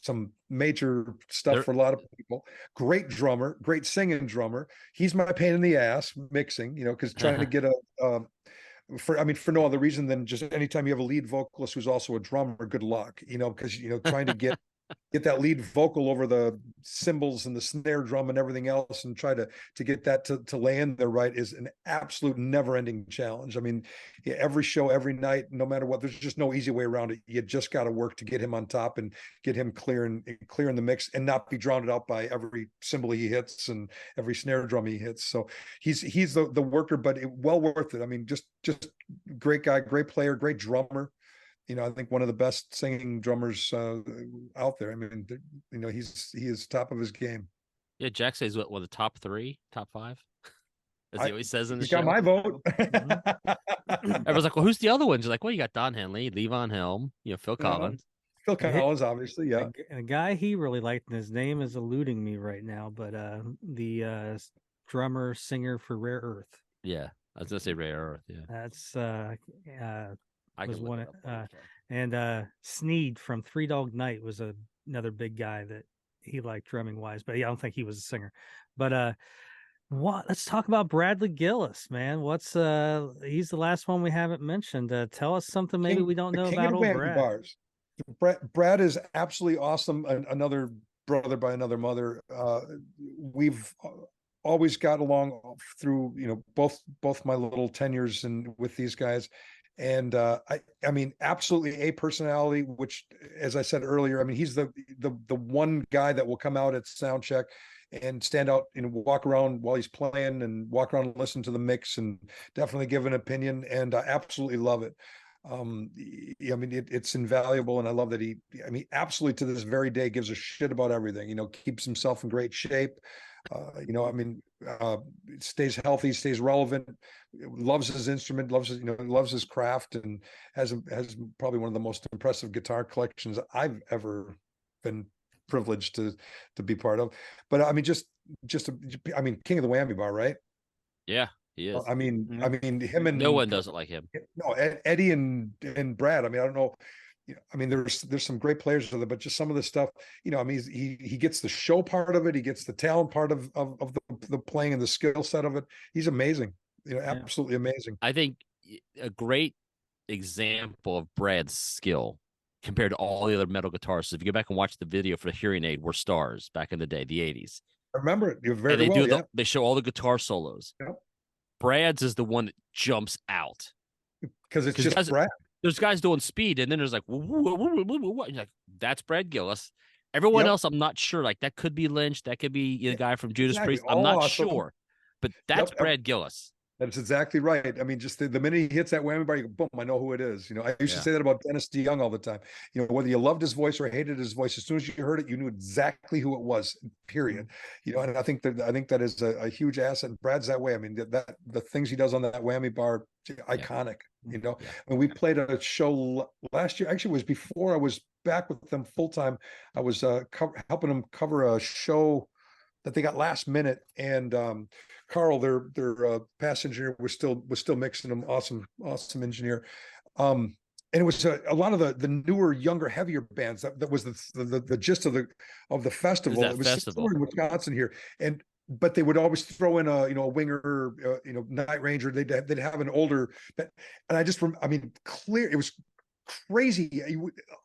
some major stuff for a lot of people. Great drummer, great singing drummer. He's my pain in the ass mixing, you know, because trying to get for no other reason than just anytime you have a lead vocalist who's also a drummer, good luck, you know, because, you know, trying to get that lead vocal over the cymbals and the snare drum and everything else and try to get that to land there right is an absolute never-ending challenge. I mean, every show, every night, no matter what, there's just no easy way around it. You just got to work to get him on top and get him clear in the mix and not be drowned out by every cymbal he hits and every snare drum he hits. So he's the worker, but well worth it. I mean, just great guy, great player, great drummer. You know, I think one of the best singing drummers out there. I mean, you know, he is top of his game. Yeah, Jack says what the top 3, top 5, as he always says in the He show. got my vote. Everyone's like, well, who's the other ones? You're like, well, you got Don Henley, Levon Helm, you know, Phil Collins. Phil Collins, obviously, yeah. And a guy he really liked, and his name is eluding me right now, but the drummer singer for Rare Earth. Yeah, I was gonna say Rare Earth. Yeah, that's I was can one. look it up. And Sneed from Three Dog Night was another big guy that he liked drumming wise, but I don't think he was a singer. But let's talk about Bradley Gillis, man. He's the last one we haven't mentioned. Tell us something maybe we don't know about old Brad. Bars. Brad is absolutely awesome. Another brother by another mother. We've always got along through, you know, both my little tenures and with these guys. And I mean, absolutely a personality, which, as I said earlier, I mean, he's the one guy that will come out at sound check and stand out, you know, walk around while he's playing and walk around and listen to the mix and definitely give an opinion. And I absolutely love it. I mean, it's invaluable. And I love that I mean, absolutely to this very day gives a shit about everything, you know, keeps himself in great shape. You know, I mean, stays healthy, stays relevant, loves his instrument, loves his craft, and has probably one of the most impressive guitar collections I've ever been privileged to be part of. But I mean, I mean, king of the whammy bar, right? Yeah, he is. I mean, him and no one does it like him. No, Eddie and Brad. I mean, I don't know. You know, I mean, there's some great players with it, but just some of the stuff, you know, I mean, he gets the show part of it. He gets the talent part of the playing and the skill set of it. He's amazing, you know, absolutely amazing. I think a great example of Brad's skill compared to all the other metal guitarists. If you go back and watch the video for the Hearing Aid, were Stars back in the day, the 80s. I remember it. You're very and they well, they show all the guitar solos. Yep. Brad's is the one that jumps out because it's just Brad. There's guys doing speed, and then there's like, like that's Brad Gillis. Everyone else, I'm not sure. Like that could be Lynch, that could be the guy from Judas Priest. I'm not sure, but that's Brad Gillis. That's exactly right. I mean, just the minute he hits that whammy bar, you go, boom, I know who it is. You know, I used to say that about Dennis DeYoung all the time. You know, whether you loved his voice or hated his voice, as soon as you heard it, you knew exactly who it was, period. You know, and I think that is a huge asset. And Brad's that way. I mean, that the things he does on that whammy bar, iconic. You know, and we played a show last year. Actually, it was before I was back with them full time. I was helping them cover a show that they got last minute, and Carl, their past engineer, was still mixing them. Awesome engineer. And it was a lot of the newer, younger, heavier bands. That was the gist of the festival. It was festival in Wisconsin here, but they would always throw in a winger, Night Ranger. They'd have an older, and I mean, clear. It was crazy.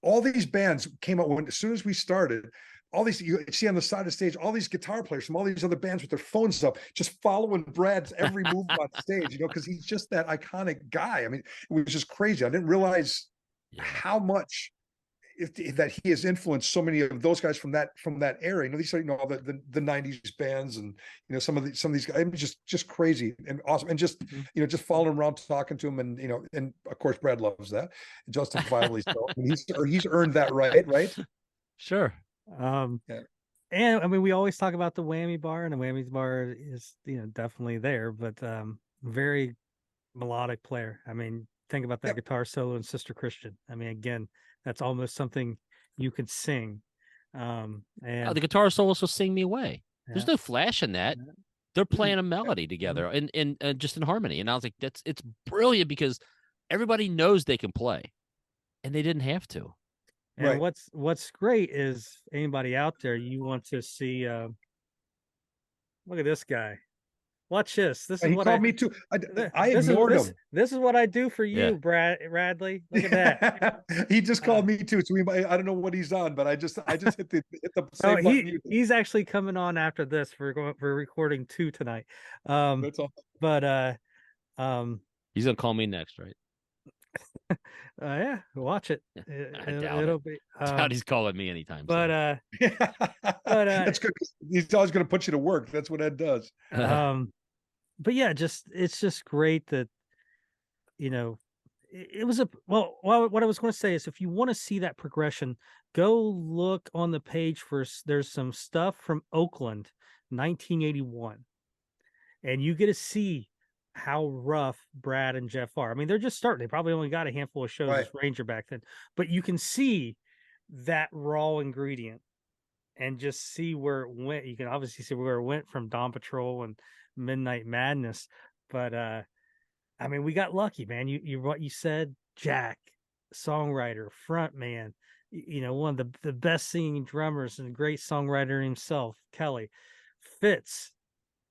All these bands came out as soon as we started. All these, you see on the side of the stage, all these guitar players from all these other bands with their phones up, just following Brad's every move on stage, because he's just that iconic guy. I mean, it was just crazy. I didn't realize how much that he has influenced so many of those guys from that era. These are all the 90s bands, and some of these guys. I mean, just crazy and awesome, and just just following around, talking to him, and and of course Brad loves that, justifiably so. I mean, he's earned that right. Sure. And I mean, we always talk about the whammy bar, and the whammy bar is, definitely there, but very melodic player. I mean, think about that Yep. guitar solo in Sister Christian. I mean, again, that's almost something you could sing. And The guitar soloist will sing me away. There's yeah, no flash in that. yeah. They're playing a melody together and just in harmony. And I was like, it's brilliant because everybody knows they can play, and they didn't have to. And Right. what's great is anybody out there, you want to see. Look at this guy. Watch this. This is He what called me too. I this ignored him. This is what I do for you, Yeah. Brad Radley. Look at that. He just called me too. So I don't know what he's on, but I just hit the Oh, same button. he's actually coming on after this. We're recording 2 tonight. That's all. But He's gonna call me next, right? yeah, watch it. I doubt It'll it. be. Doubt he's calling me anytime. But soon. That's good. He's always going to put you to work. That's what Ed does. But yeah, it's just great that, it was what I was going to say is, if you want to see that progression, go look on the page for, there's some stuff from Oakland, 1981, and you get to see how rough Brad and Jeff are. I mean, they're just starting. They probably only got a handful of shows as Ranger back then, but you can see that raw ingredient and just see where it went. You can obviously see where it went from Dawn Patrol and Midnight Madness. But I mean, we got lucky, man. You what you said, Jack, songwriter, front man, one of the best singing drummers and great songwriter himself, Kelly. Fitz,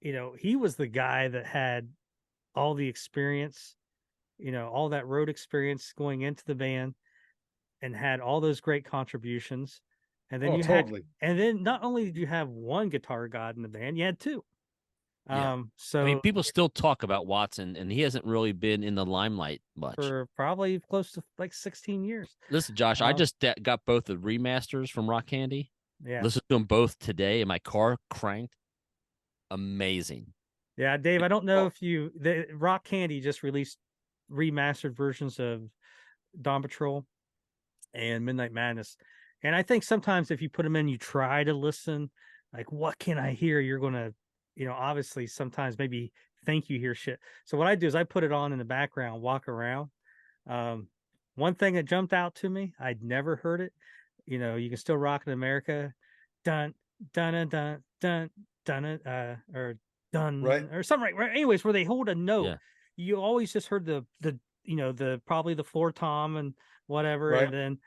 he was the guy that had all the experience, all that road experience going into the band, and had all those great contributions. And then and then not only did you have one guitar god in the band, you had 2. Yeah. So I mean, people still talk about Watson, and he hasn't really been in the limelight much for probably close to like 16 years. Listen, Josh, I just got both the remasters from Rock Candy. Yeah, Listen to them both today in my car, cranked. Amazing. Yeah, Dave, I don't know if the Rock Candy just released remastered versions of Dawn Patrol and Midnight Madness. And I think sometimes if you put them in, you try to listen, like, what can I hear? You're going to, obviously sometimes maybe think you hear shit. So what I do is I put it on in the background, walk around. One thing that jumped out to me, I'd never heard it. You can still rock in America. Dun, dun, dun, dun, dun, or done or something, right? Anyways, where they hold a note, you always just heard the probably the floor tom and whatever, and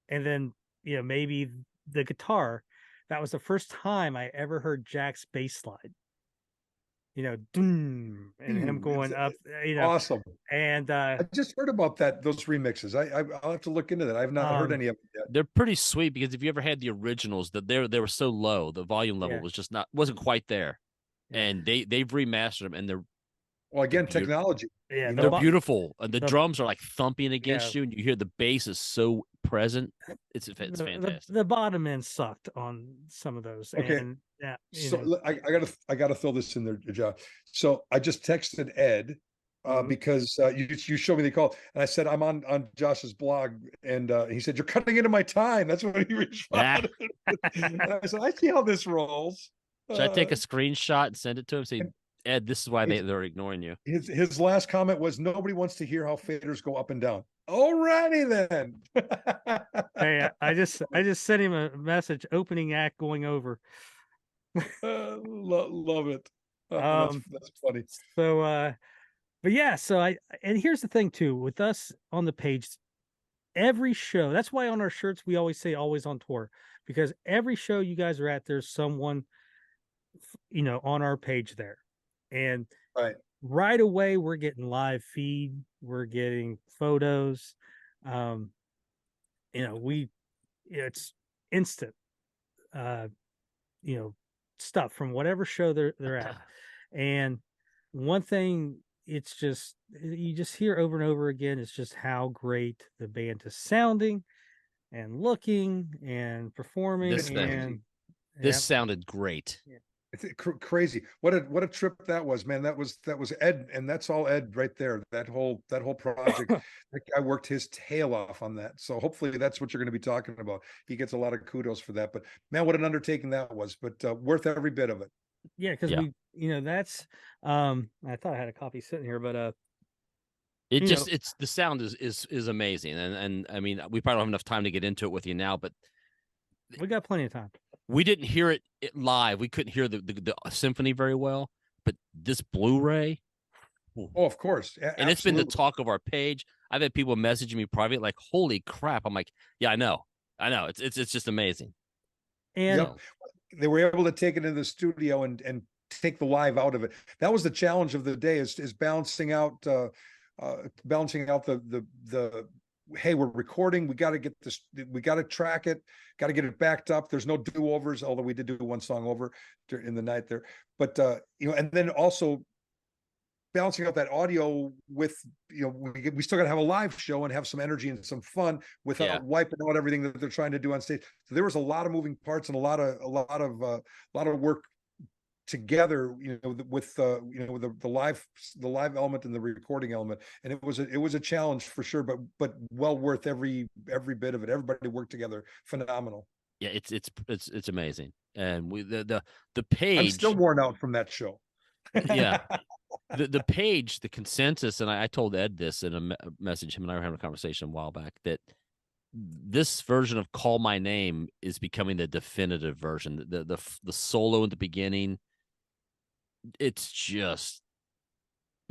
then maybe the guitar. That was the first time I ever heard Jack's bass slide. And him going up. Awesome. And I just heard about those remixes. I'll have to look into that. I've not heard any of them yet. They're pretty sweet because if you ever had the originals, that they were so low, the volume level was just wasn't quite there. And they've remastered them, and they're technology. Yeah, they're beautiful. And the drums are like thumping against you, and you hear the bass is so present. It's fantastic. The bottom end sucked on some of those. Okay. And so I gotta throw this in there, Josh. So I just texted Ed because you showed me the call, and I said I'm on Josh's blog, and he said, "You're cutting into my time." That's what he responded. And I said, "I see how this rolls." Should I take a screenshot and send it to him? Say, Ed, this is why they're ignoring you. His last comment was, "Nobody wants to hear how faders go up and down." Alrighty then. Hey, I just sent him a message. Opening act going over. Love it. That's funny. So, but yeah. So and here's the thing too with us on the page. Every show. That's why on our shirts we always say "always on tour," because every show you guys are at, there's someone, on our page there. And right away, we're getting live feed. We're getting photos. It's instant, stuff from whatever show they're at. And one thing, it's just, you just hear over and over again, it's just how great the band is sounding and looking and performing. This sounded great. Crazy. What a trip that was, man. That was Ed, and that's all Ed right there. That whole project. That guy worked his tail off on that. So hopefully that's what you're going to be talking about. He gets a lot of kudos for that. But man, what an undertaking that was. But worth every bit of it. Yeah, because Yeah. we, that's I thought I had a copy sitting here, but It you just know, it's the sound is amazing, and I mean we probably don't have enough time to get into it with you now, but we got plenty of time. we didn't hear it live. We couldn't hear the symphony very well, but this Blu-ray, Oh, of course. and it's been the Absolutely. talk of our page. I've had people messaging me private like, "Holy crap!" I'm like, "Yeah, I know. It's just amazing." And Yep. They were able to take it into the studio and take the live out of it. That was the challenge of the day is balancing out the hey, we're recording, we got to get this, we got to track it, got to get it backed up. There's no do-overs, although we did do one song over in the night there. But and then also balancing out that audio with, we still got to have a live show and have some energy and some fun without wiping out everything that they're trying to do on stage. So there was a lot of moving parts and a lot of work together, with the live element and the recording element. And it was a challenge for sure, but well worth every bit of it. Everybody worked together. Phenomenal. Yeah, it's amazing. And the page, I'm still worn out from that show. Yeah. The page, the consensus, and I told Ed this in a message. Him and I were having a conversation a while back that this version of "Call My Name" is becoming the definitive version. The solo in the beginning, it's just,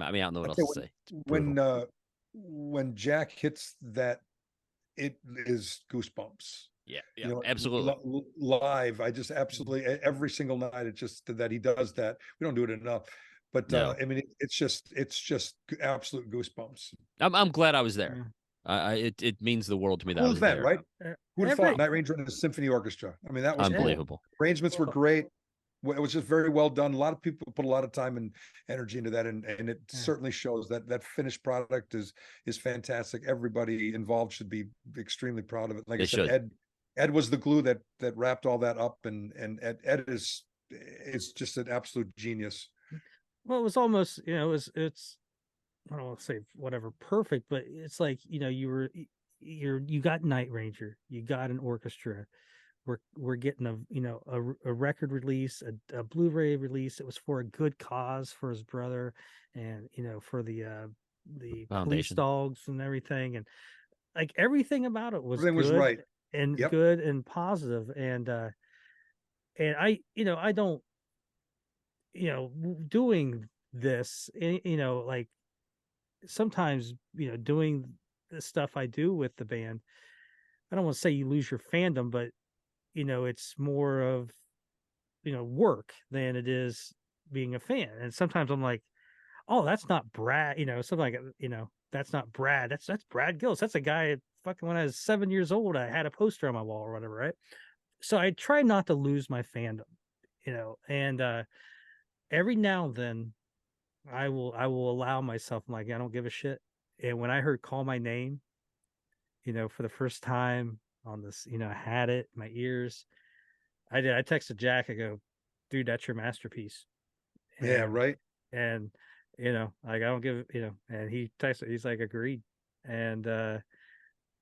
I mean, I don't know what else to say. When Jack hits that, it is goosebumps. Yeah, absolutely. Live, I just absolutely every single night. It's just that he does that. We don't do it enough. But no. I mean, it's just absolute goosebumps. I'm glad I was there. It means the world to me that I was there. Right? Who would have thought Night Ranger in the symphony orchestra? I mean, that was unbelievable. Cool. Arrangements were great. It was just very well done. A lot of people put a lot of time and energy into that, and it certainly shows that finished product is fantastic. Everybody involved should be extremely proud of it. Like I said, Ed was the glue that wrapped all that up, and Ed is just an absolute genius. Well, it was almost, it's, I don't want to say whatever perfect, but it's like, you got Night Ranger, you got an orchestra. We're getting a record release, a Blu-ray release. It was for a good cause for his brother, and for the police dogs and everything, and like everything about it was everything good was right and good and positive, and I don't. Doing this, like sometimes, doing the stuff I do with the band, I don't want to say you lose your fandom, but, it's more of, work than it is being a fan. And sometimes I'm like, oh, that's not Brad, something like, that's not Brad. That's Brad Gillis. That's a guy fucking when I was 7 years old, I had a poster on my wall or whatever, right? So I try not to lose my fandom, and every now and then I will allow myself, I'm like, I don't give a shit. And when I heard Call My Name, for the first time on this, I had it in my ears. I texted Jack, I go, dude, that's your masterpiece. Yeah, right. And like I don't give, and he texted, he's like, agreed. And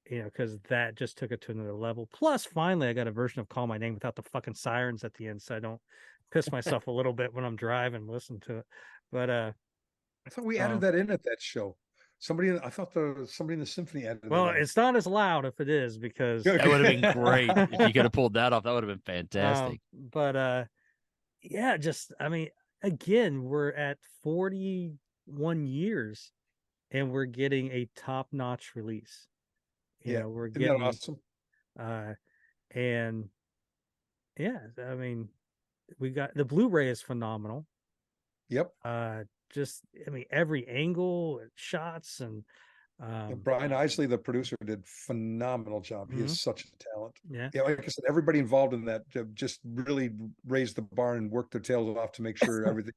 because that just took it to another level. Plus, finally, I got a version of Call My Name without the fucking sirens at the end, so I don't piss myself a little bit when I'm driving, listen to it. But I thought we added that in at that show. Somebody in the symphony added. Well, it's not as loud if it is, because that would have been great if you could have pulled that off. That would have been fantastic. But yeah, just I mean, again, we're at 41 years, and we're getting a top-notch release. We're getting awesome. And yeah, I mean, we got the Blu-ray is phenomenal. Yep. Just I mean, every angle, shots, and Brian Isley, the producer, did phenomenal job. He is such a talent. Yeah, like I said, everybody involved in that just really raised the bar and worked their tails off to make sure everything.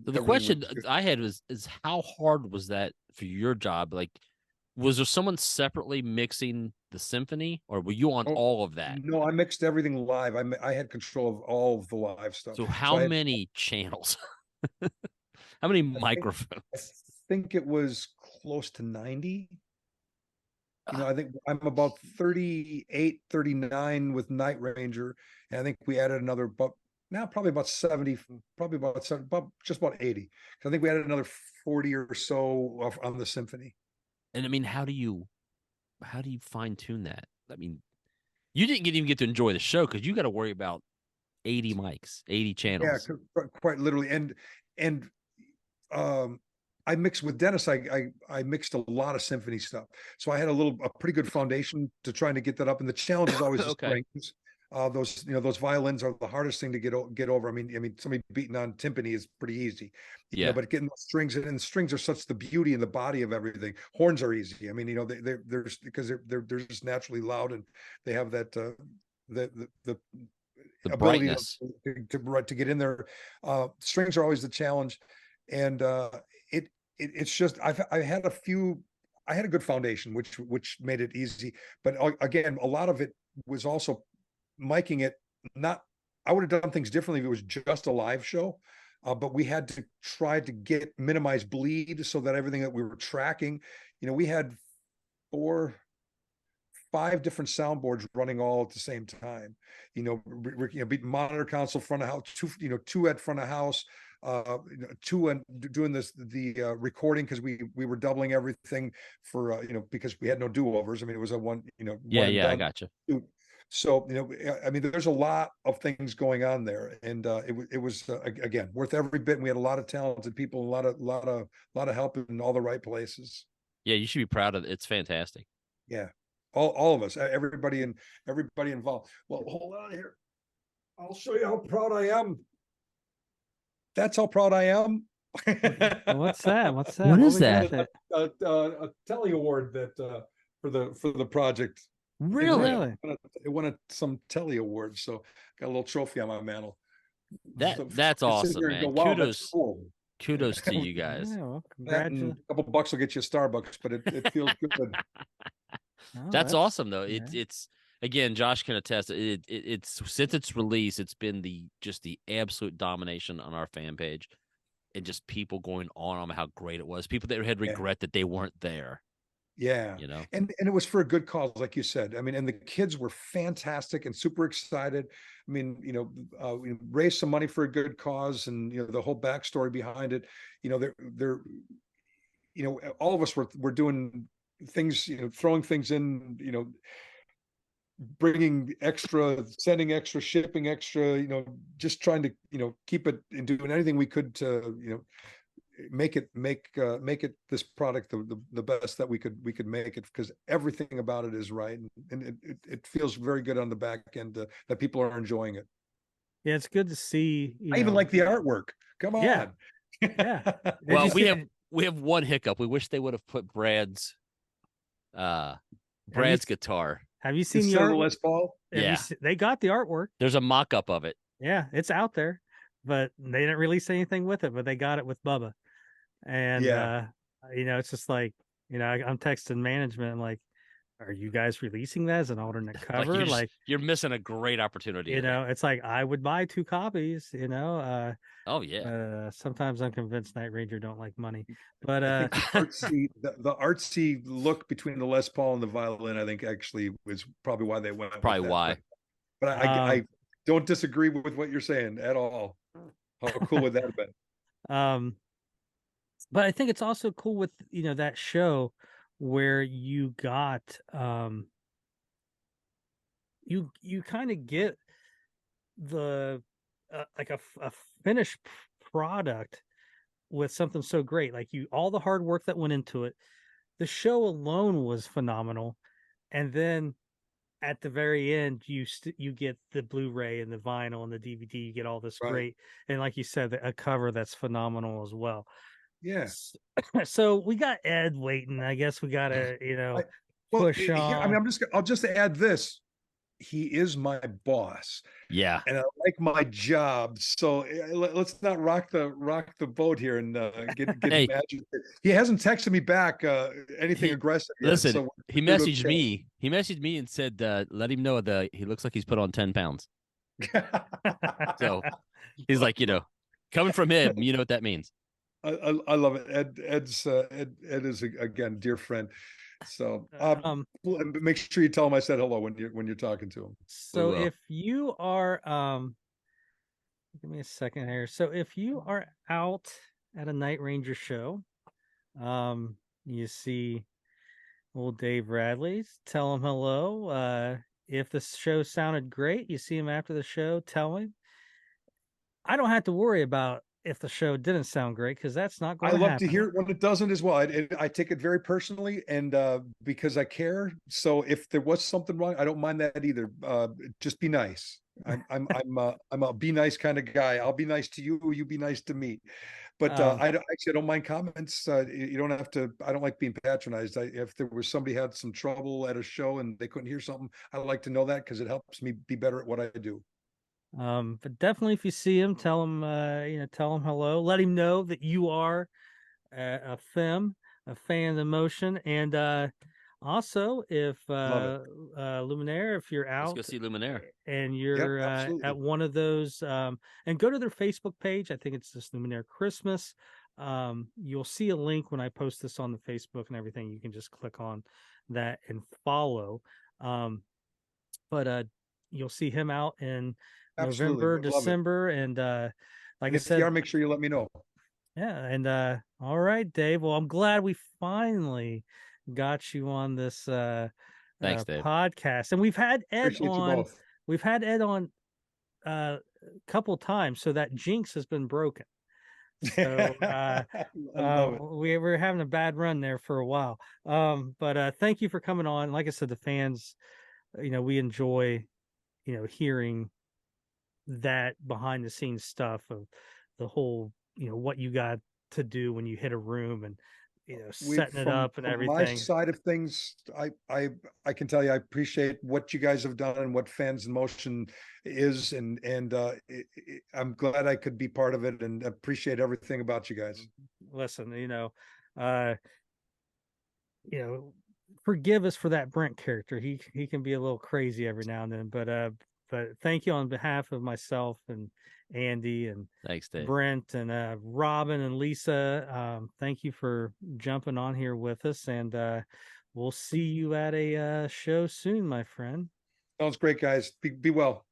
The question I had is how hard was that for your job? Like, was there someone separately mixing the symphony, or were you on all of that? No, I mixed everything live. I had control of all of the live stuff. So how many channels? How many microphones? I think it was close to 90. I think I'm about 38, 39 with Night Ranger. And I think we added another, but now probably about 70, probably about 70, just about 80. I think we added another 40 or so on the symphony. And I mean, how do you fine tune that? I mean, you didn't even get to enjoy the show because you got to worry about 80 mics, 80 channels. Yeah, quite literally. And I mixed with Dennis. I mixed a lot of symphony stuff, so I had a pretty good foundation to trying to get that up. And the challenge is always the strings. Those violins are the hardest thing to get over. I mean, somebody beating on timpani is pretty easy, but getting those strings, and the strings are such the beauty and the body of everything. Horns are easy. I mean, they're because they're just naturally loud, and they have that the ability to get in there. Strings are always the challenge, and it's just I had a good foundation, which made it easy. But again, a lot of it was also miking it. I would have done things differently if it was just a live show, but we had to try to minimize bleed so that everything that we were tracking, we had 4, 5 different soundboards running all at the same time. Monitor console, front of house, 2 at front of house, 2 and doing the recording, because we were doubling everything for because we had no do-overs. I mean, it was a one. I got you. So I mean, there's a lot of things going on there, and it was again worth every bit. And we had a lot of talented people, a lot of help in all the right places. Yeah, you should be proud of it. It's fantastic. Yeah, all of us, everybody involved. Well, hold on here. I'll show you how proud I am. That's how proud I am. What's that? What is that? A Telly Award that for the project. Really? It won some Telly Awards, so got a little trophy on my mantle. That's awesome, man. Go, wow, cool. Kudos to you guys. Yeah, well, congratulations. A couple bucks will get you a Starbucks, but it feels good. That's awesome, though. It's again, Josh can attest. It's since its release, it's been the absolute domination on our fan page, and just people going on how great it was. People that had regret that they weren't there. Yeah, and it was for a good cause, like you said. I mean, and the kids were fantastic and super excited. I mean, we raised some money for a good cause, and the whole backstory behind it. They're all of us were doing things, throwing things in, bringing extra, sending extra, shipping extra, just trying to keep it and doing anything we could to make it this product the best that we could make it, because everything about it is right, and it feels very good on the back end that people are enjoying it. Yeah, it's good to see. I even like the artwork. Come on. Yeah. Well, we have one hiccup. We wish they would have put Brad's guitar. Have you seen the Les Paul? Yeah, they got the artwork. There's a mock-up of it. Yeah, it's out there, but they didn't release anything with it. But they got it with Bubba. And it's just like, I'm texting management. I'm like, are you guys releasing that as an alternate cover? You're missing a great opportunity. It's like, I would buy 2 copies. Oh yeah. Sometimes I'm convinced Night Ranger don't like money, but the artsy look between the Les Paul and the violin, I think actually was probably why they went. Probably why. But I don't disagree with what you're saying at all. How cool would that have been? But I think it's also cool with, that show where you got, you kind of get the, like a finished product with something so great. Like all the hard work that went into it, the show alone was phenomenal. And then at the very end, you get the Blu-ray and the vinyl and the DVD, you get all this great. And like you said, a cover that's phenomenal as well. Yes. So we got Ed waiting. I guess we gotta, push on. I mean, I'll just add this. he is my boss. Yeah. And I like my job, so let's not rock the boat here and get Hey, him agitated. He hasn't texted me back anything he aggressive yet. listen. So He we're messaged okay. me. He messaged me and said, "Let him know that he looks like he's put on 10 pounds." So he's like, coming from him, you know what that means. I love it. Ed is again dear friend. So make sure you tell him I said hello when you're talking to him. So if you are give me a second here. So if you are out at a Night Ranger show, you see old Dave Radley, tell him hello. If the show sounded great, you see him after the show, tell him. I don't have to worry about if the show didn't sound great, because that's not going to happen. I love to hear it when it doesn't as well. I take it very personally, and because I care. So if there was something wrong, I don't mind that either. Just be nice. I'm a be nice kind of guy. I'll be nice to you. You be nice to me. But I don't mind comments. You don't have to. I don't like being patronized. If there was somebody had some trouble at a show and they couldn't hear something, I like to know that, because it helps me be better at what I do. But definitely, if you see him, tell him, tell him hello. Let him know that you are a fan of motion. And also, if Luminare, if you're out, let's go see Luminare, and you're at one of those, and go to their Facebook page. I think it's this Luminare Christmas. You'll see a link when I post this on the Facebook and everything. You can just click on that and follow. But you'll see him out in November, December, and like I said, make sure you let me know. Yeah, and all right, Dave. Well, I'm glad we finally got you on this thanks, Dave, podcast, and we've had Ed Appreciate on. We've had Ed on a couple times, so that jinx has been broken. So we were having a bad run there for a while. But thank you for coming on. Like I said, the fans, we enjoy, hearing that behind the scenes stuff of the whole, what you got to do when you hit a room, and setting it up and everything. My side of things, I can tell you, I appreciate what you guys have done and what Fans in Motion is, and I'm glad I could be part of it, and appreciate everything about you guys. Listen, forgive us for that Brent character. He can be a little crazy every now and then, but thank you on behalf of myself and Andy and thanks, Dave, Brent and Robin and Lisa. Thank you for jumping on here with us, and we'll see you at a show soon, my friend. Sounds great, guys. Be well.